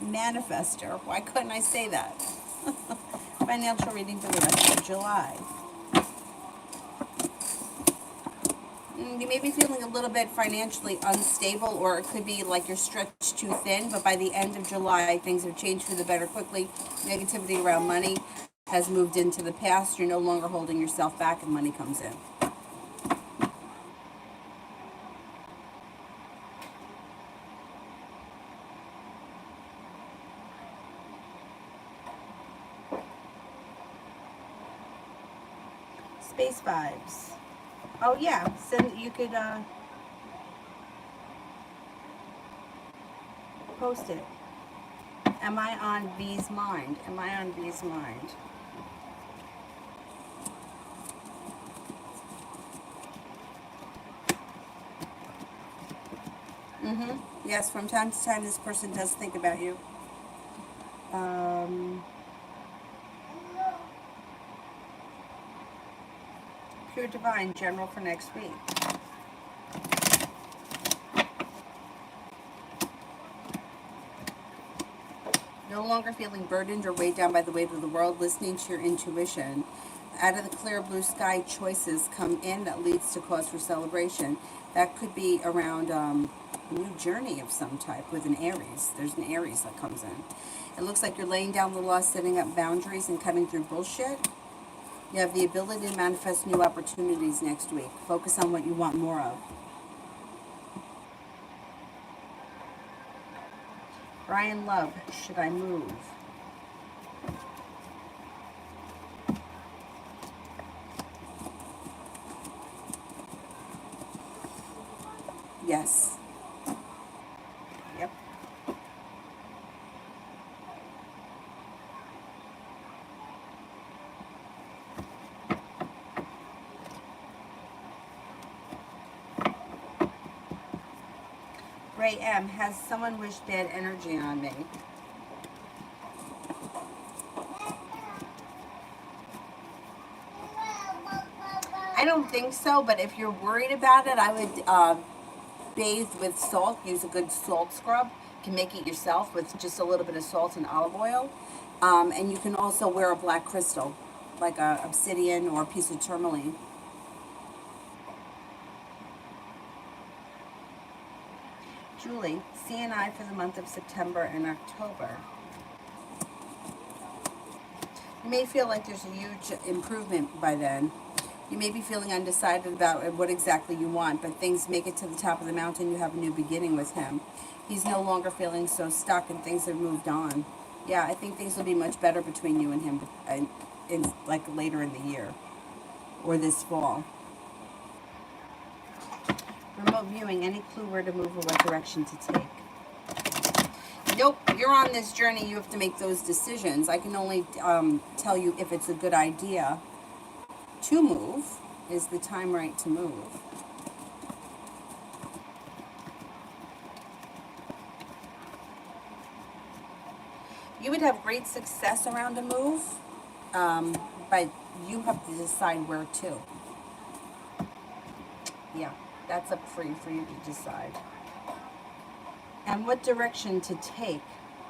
[SPEAKER 1] Manifester. Why couldn't I say that? Financial reading for the rest of July. You may be feeling a little bit financially unstable, or it could be like you're stretched too thin, but by the end of July, things have changed for the better quickly. Negativity around money has moved into the past. You're no longer holding yourself back and money comes in. Space vibes. Oh yeah, send, you could post it. Am I on V's mind? Am I on V's mind? Yes, from time to time this person does think about you. Pure Divine, general for next week. No longer feeling burdened or weighed down by the weight of the world, listening to your intuition. Out of the clear blue sky, choices come in that leads to cause for celebration. That could be around a new journey of some type with an Aries. There's an Aries that comes in. It looks like you're laying down the law, setting up boundaries, and cutting through bullshit. You have the ability to manifest new opportunities next week. Focus on what you want more of. Brian Love, should I move? Yes. Yep. Ray M, has someone wished bad energy on me? don't think so, but if you're worried about it, I would bathe with salt. Use a good salt scrub. You can make it yourself with just a little bit of salt and olive oil. And you can also wear a black crystal, like a obsidian or a piece of tourmaline. Julie, CNI for the month of September and October. You may feel like there's a huge improvement by then. You may be feeling undecided about what exactly you want, but things make it to the top of the mountain. You have a new beginning with him. He's no longer feeling so stuck, and things have moved on. Yeah, I think things will be much better between you and him in like later in the year or this fall. Remote viewing, any clue where to move or what direction to take? Nope, you're on this journey. You have to make those decisions. I can only tell you if it's a good idea to move. Is the time right to move? You would have great success around a move, but you have to decide where to. Yeah, that's up for you to decide. And what direction to take.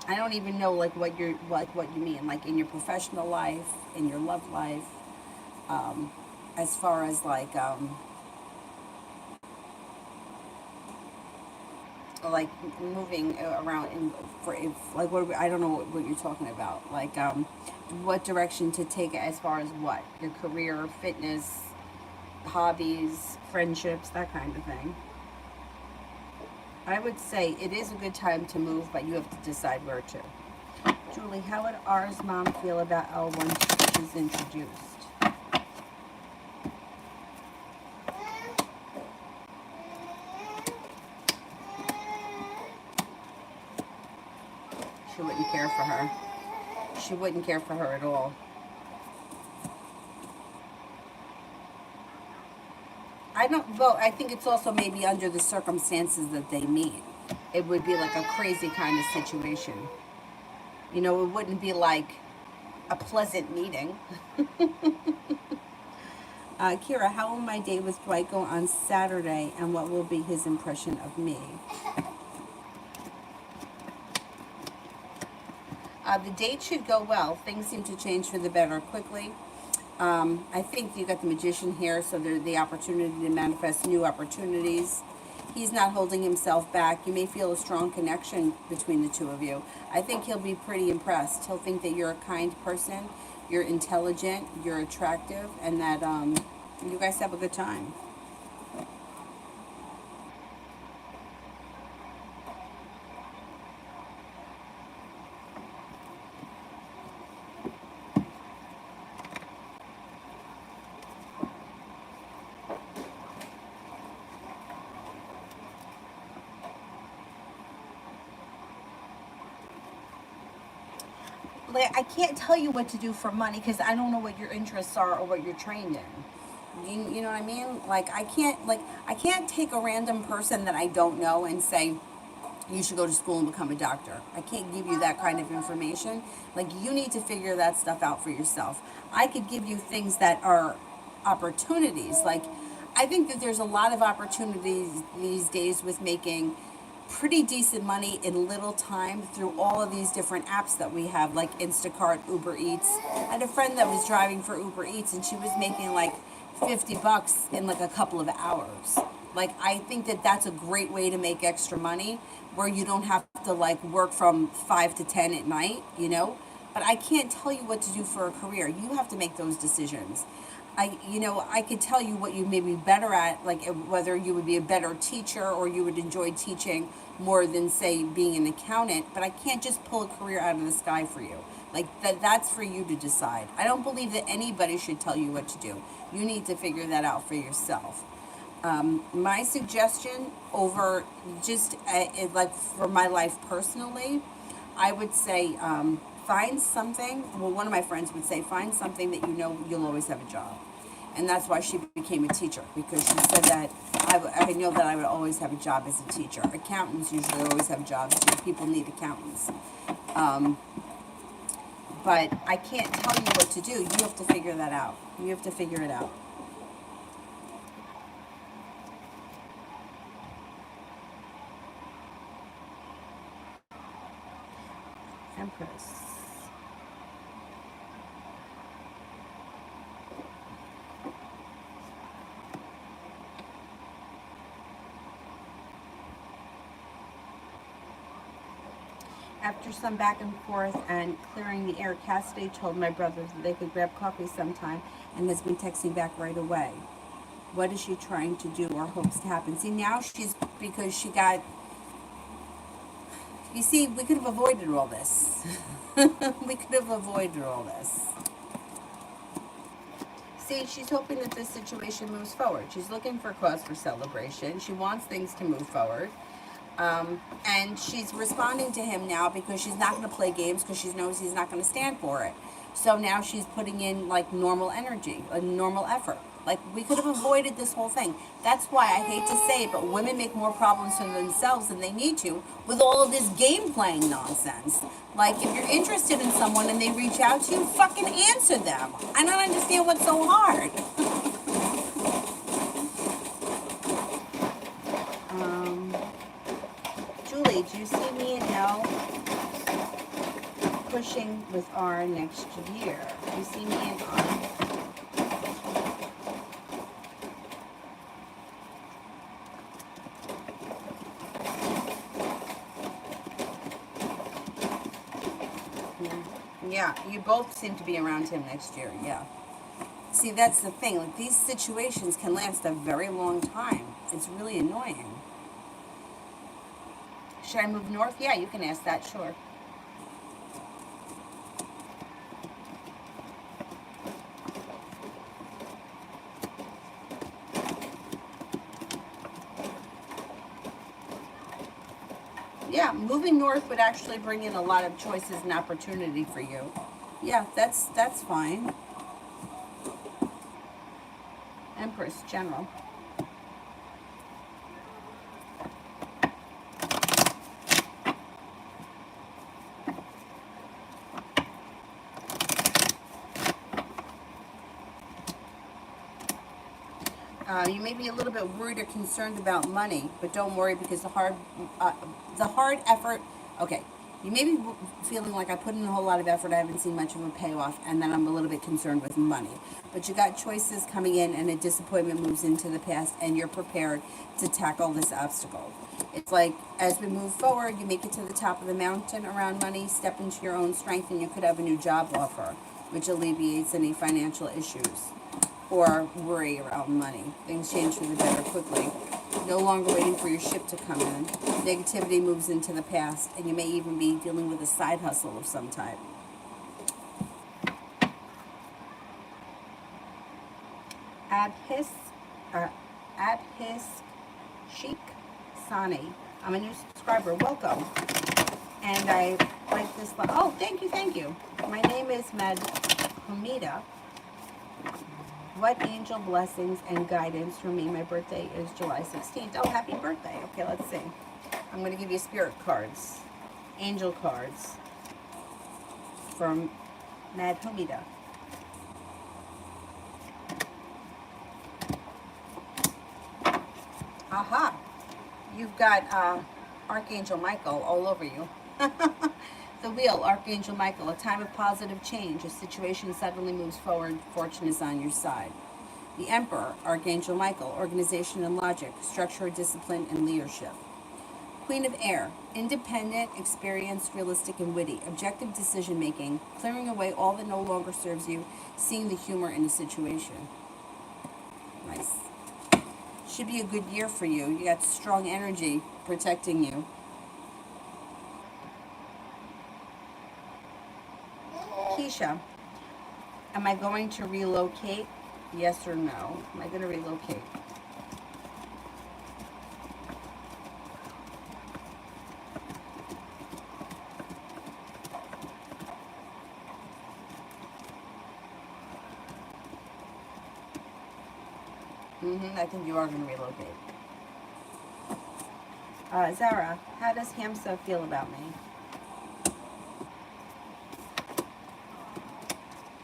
[SPEAKER 1] I don't even know like what you mean, like in your professional life, in your love life, as far as like moving around I don't know what you're talking about. Like what direction to take as far as what? Your career, fitness, hobbies, friendships, that kind of thing. I would say it is a good time to move, but you have to decide where to. Julie, how would R's mom feel about L once she's introduced? She wouldn't care for her. She wouldn't care for her at all. I think it's also maybe under the circumstances that they meet. It would be like a crazy kind of situation. You know, it wouldn't be like a pleasant meeting. Kira, how will my date with Dwight go on Saturday, and what will be his impression of me? The date should go well. Things seem to change for the better quickly. I think you got the Magician here, so there's the opportunity to manifest new opportunities. He's not holding himself back. You may feel a strong connection between the two of you. I think he'll be pretty impressed. He'll think that you're a kind person, you're intelligent, you're attractive, and that you guys have a good time. I can't tell you what to do for money because I don't know what your interests are or what you're trained in. You know what I mean? I can't take a random person that I don't know and say you should go to school and become a doctor. I can't give you that kind of information. You need to figure that stuff out for yourself. I could give you things that are opportunities. I think that there's a lot of opportunities these days with making pretty decent money in little time through all of these different apps that we have, like Instacart, Uber Eats. I had a friend that was driving for Uber Eats and she was making $50 in a couple of hours. I think that that's a great way to make extra money where you don't have to work from 5 to 10 at night, but I can't tell you what to do for a career. You have to make those decisions. I could tell you what you may be better at, whether you would be a better teacher or you would enjoy teaching more than, say, being an accountant, but I can't just pull a career out of the sky for you. That's for you to decide. I don't believe that anybody should tell you what to do. You need to figure that out for yourself. My suggestion over just, for my life personally, I would say, find something. Well, one of my friends would say, find something that you'll always have a job. And that's why she became a teacher, because she said that I know that I would always have a job as a teacher. Accountants usually always have jobs too. People need accountants. But I can't tell you what to do. You have to figure that out. You have to figure it out. Empress. After some back and forth and clearing the air, Cassidy told my brother that they could grab coffee sometime and has been texting back right away. What is she trying to do or hopes to happen? See, now she's, because she got, you see, we could have avoided all this. We could have avoided all this. See, she's hoping that this situation moves forward. She's looking for cause for celebration. She wants things to move forward. And she's responding to him now because she's not going to play games because she knows he's not going to stand for it. So now she's putting in like normal energy, a normal effort. Like, we could have avoided this whole thing. That's why I hate to say it, but women make more problems for themselves than they need to with all of this game playing nonsense. Like, if you're interested in someone and they reach out to you, fucking answer them. I don't understand what's so hard. Julie, do you see me and L pushing with R next year? Do you see me and R? Yeah, you both seem to be around him next year, yeah. See, that's the thing. Like, these situations can last a very long time. It's really annoying. Should I move north? Yeah, you can ask that, sure. Yeah, moving north would actually bring in a lot of choices and opportunity for you. Yeah, that's fine. Empress, General. You may be a little bit worried or concerned about money, but don't worry, because the hard effort. Okay, you may be feeling like I put in a whole lot of effort, I haven't seen much of a payoff, and then I'm a little bit concerned with money. But you got choices coming in, and a disappointment moves into the past, and you're prepared to tackle this obstacle. It's like, as we move forward, you make it to the top of the mountain around money, step into your own strength, and you could have a new job offer, which alleviates any financial issues or worry around money. Things change for the better quickly. No longer waiting for your ship to come in. Negativity moves into the past, and you may even be dealing with a side hustle of some type. Abhis Sheikh Sani. I'm a new subscriber. Welcome. And I like this. Oh, thank you. My name is Hamida. What angel blessings and guidance for me? My birthday is July 16th. Oh, happy birthday. Okay, let's see. I'm going to give you spirit cards. Angel cards. From Mad Hamida. Aha. You've got Archangel Michael all over you. The wheel, Archangel Michael, a time of positive change. A situation suddenly moves forward. Fortune is on your side. The Emperor, Archangel Michael, organization and logic, structure, discipline, and leadership. Queen of Air, independent, experienced, realistic, and witty. Objective decision making, clearing away all that no longer serves you, seeing the humor in the situation. Nice. Should be a good year for you. You got strong energy protecting you. Keisha, am I going to relocate? Yes or no? Am I going to relocate? I think you are going to relocate. Zara, how does Hamza feel about me?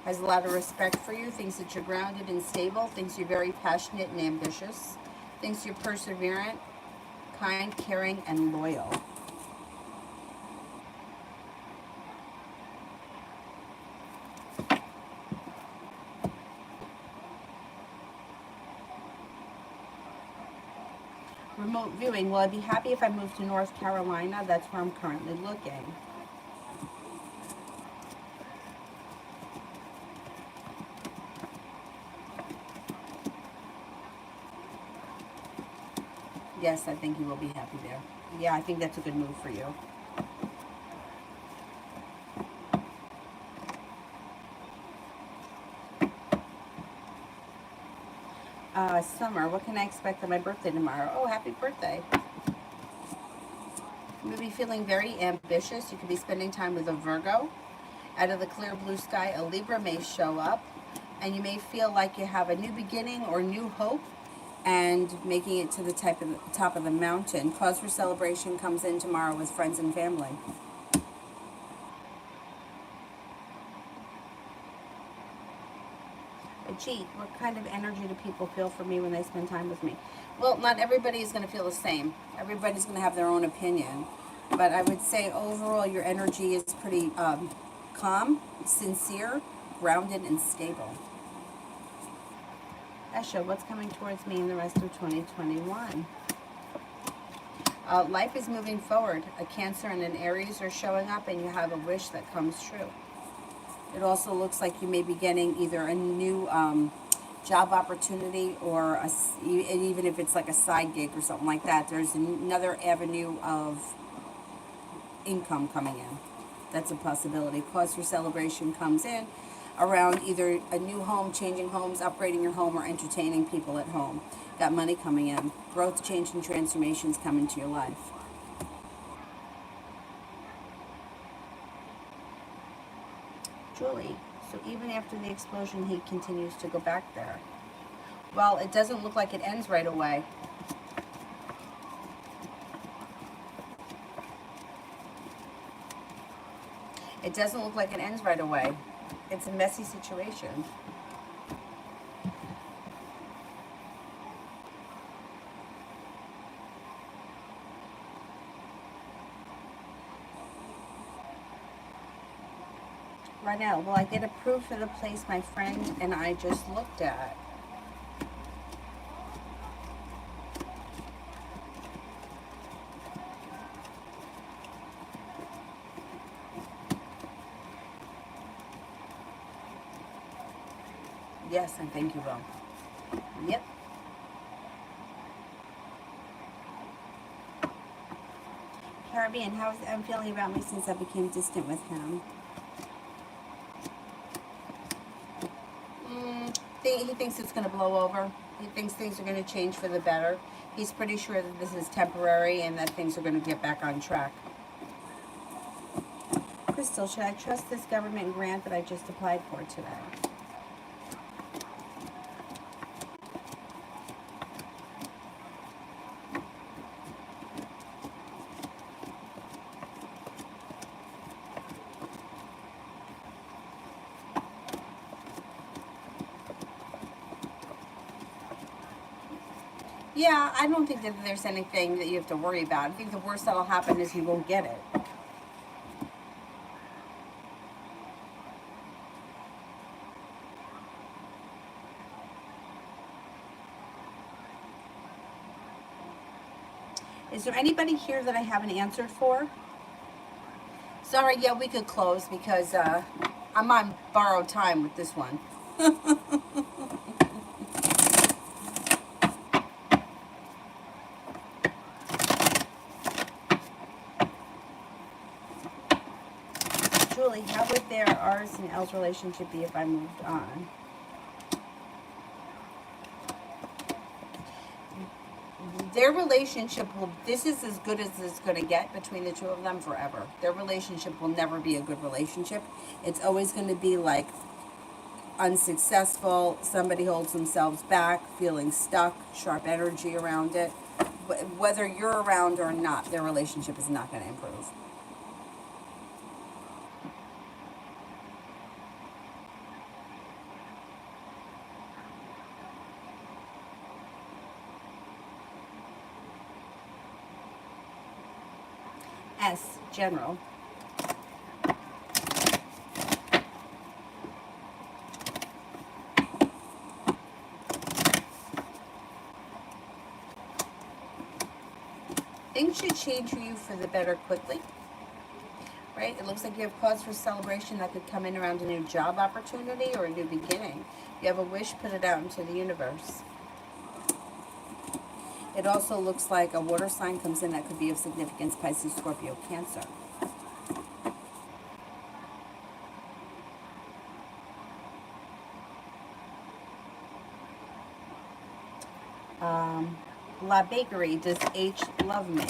[SPEAKER 1] Has a lot of respect for you, thinks that you're grounded and stable, thinks you're very passionate and ambitious, thinks you're perseverant, kind, caring, and loyal. remote viewing. Will I be happy if I move to North Carolina? That's where I'm currently looking. Yes, I think you will be happy there. Yeah, I think that's a good move for you. Summer, what can I expect on my birthday tomorrow? Oh, happy birthday. You may be feeling very ambitious. You could be spending time with a Virgo. Out of the clear blue sky, a Libra may show up, and you may feel like you have a new beginning or new hope, and making it to the top of the mountain. Cause for celebration comes in tomorrow with friends and family. Gee, what kind of energy do people feel for me when they spend time with me? Well, not everybody is going to feel the same. Everybody's going to have their own opinion. But I would say overall your energy is pretty calm, sincere, grounded, and stable. Esha, what's coming towards me in the rest of 2021? Life is moving forward. A Cancer and an Aries are showing up, and you have a wish that comes true. It also looks like you may be getting either a new job opportunity or even if it's like a side gig or something like that, there's another avenue of income coming in. That's a possibility. Cause for celebration comes in around either a new home, changing homes, upgrading your home, or entertaining people at home. Got money coming in. Growth, change, and transformations come into your life. Julie, so even after the explosion, he continues to go back there. Well, it doesn't look like it ends right away. It doesn't look like it ends right away. It's a messy situation. Right now, will I get approved for the place my friend and I just looked at? Yes, I think you will. Yep. Caribbean, how is Em feeling about me since I became distant with him? He thinks it's going to blow over. He thinks things are going to change for the better. He's pretty sure that this is temporary and that things are going to get back on track. Crystal, should I trust this government grant that I just applied for today? Yeah, I don't think that there's anything that you have to worry about. I think the worst that'll happen is you won't get it. Is there anybody here that I haven't answered for? Sorry, yeah, we could close because I'm on borrowed time with this one. Julie, how would their ours and L's relationship be if I moved on? Their relationship will, this is as good as it's going to get between the two of them forever. Their relationship will never be a good relationship. It's always going to be like unsuccessful, somebody holds themselves back, feeling stuck, sharp energy around it. Whether you're around or not, their relationship is not going to improve. S, general. things should change for you for the better quickly, right? It looks like you have cause for celebration that could come in around a new job opportunity or a new beginning. You have a wish, put it out into the universe. It also looks like a water sign comes in that could be of significance: Pisces, Scorpio, Cancer. La Bakery, does H love me?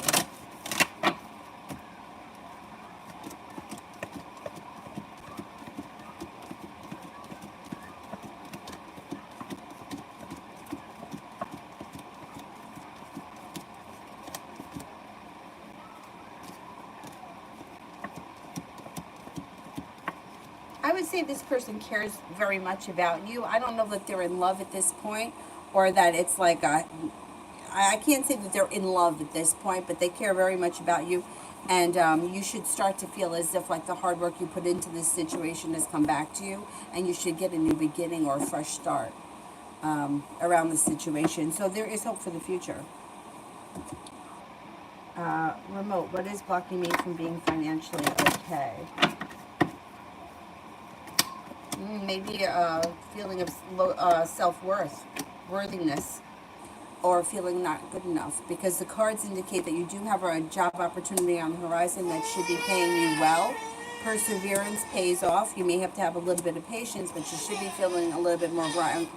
[SPEAKER 1] I would say this person cares very much about you. I don't know that they're in love at this point, or that it's like a, I can't say that they're in love at this point, but they care very much about you. And you should start to feel as if like the hard work you put into this situation has come back to you, and you should get a new beginning or a fresh start around the situation. So there is hope for the future. Remote, what is blocking me from being financially okay? Maybe a feeling of self-worth, worthiness, or feeling not good enough, because the cards indicate that you do have a job opportunity on the horizon that should be paying you well. Perseverance pays off. You may have to have a little bit of patience, but you should be feeling a little bit more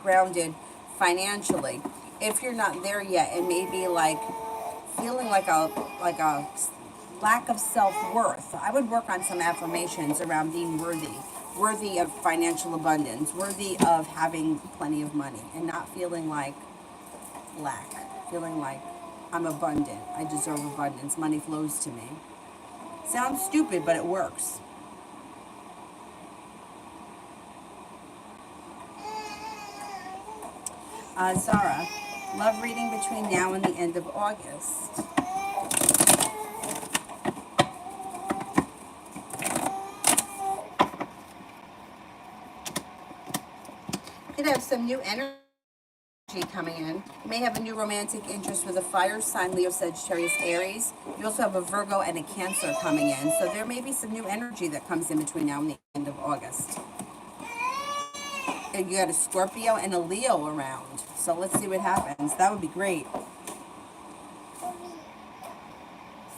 [SPEAKER 1] grounded financially. If you're not there yet, it may be like feeling like a lack of self-worth. I would work on some affirmations around being worthy of financial abundance, worthy of having plenty of money, and not feeling like lack, feeling like I'm abundant, I deserve abundance, money flows to me. Sounds stupid, but it works. Zara, love reading between now and the end of August. Could have some new energy coming in. You may have a new romantic interest with a fire sign, Leo, Sagittarius, Aries. You also have a Virgo and a Cancer coming in. So there may be some new energy that comes in between now and the end of August. And you got a Scorpio and a Leo around. So let's see what happens. That would be great.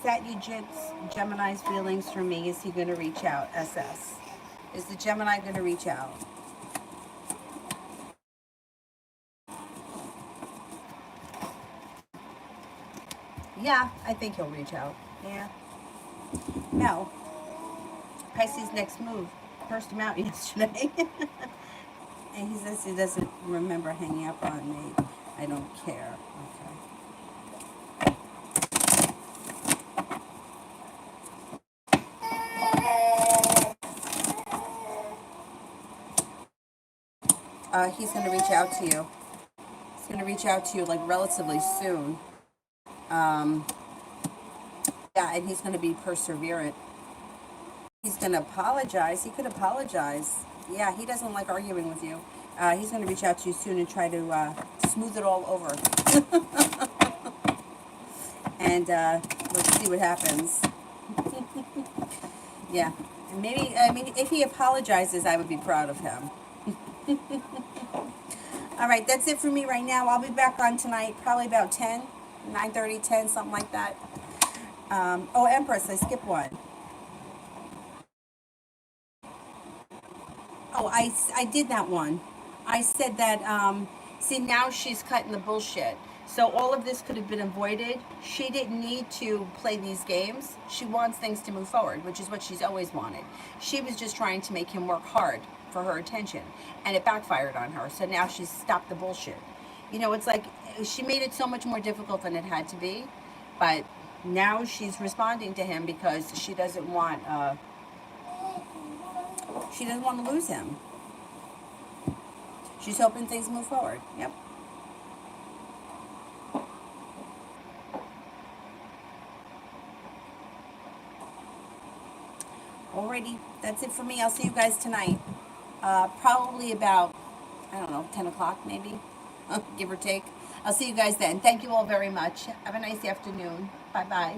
[SPEAKER 1] Satyajit's Gemini's feelings for me. Is he going to reach out? SS. Is the Gemini going to reach out? Yeah, I think he'll reach out. Yeah. No. Pisces' next move. Cursed him out yesterday. And he says he doesn't remember hanging up on me. I don't care. Okay. He's going to reach out to you. He's going to reach out to you like relatively soon. Yeah, and he's going to be perseverant. He's going to apologize. He could apologize. Yeah, he doesn't like arguing with you. He's going to reach out to you soon and try to smooth it all over. And let's see what happens. Yeah, and maybe, I mean, if he apologizes, I would be proud of him. All right, that's it for me right now. I'll be back on tonight, probably about 10, 9:30, 10, something like that. Oh, Empress, I skipped one. Oh, I did that one. I said that, see, now she's cutting the bullshit. So all of this could have been avoided. She didn't need to play these games. She wants things to move forward, which is what she's always wanted. She was just trying to make him work hard for her attention, and it backfired on her. So now she's stopped the bullshit. You know, it's like she made it so much more difficult than it had to be, but now she's responding to him because she doesn't want to lose him. She's hoping things move forward. Yep. Alrighty, that's it for me. I'll see you guys tonight. Probably about, I don't know, 10 o'clock maybe. give or take. I'll see you guys then. Thank you all very much. Have a nice afternoon. Bye-bye.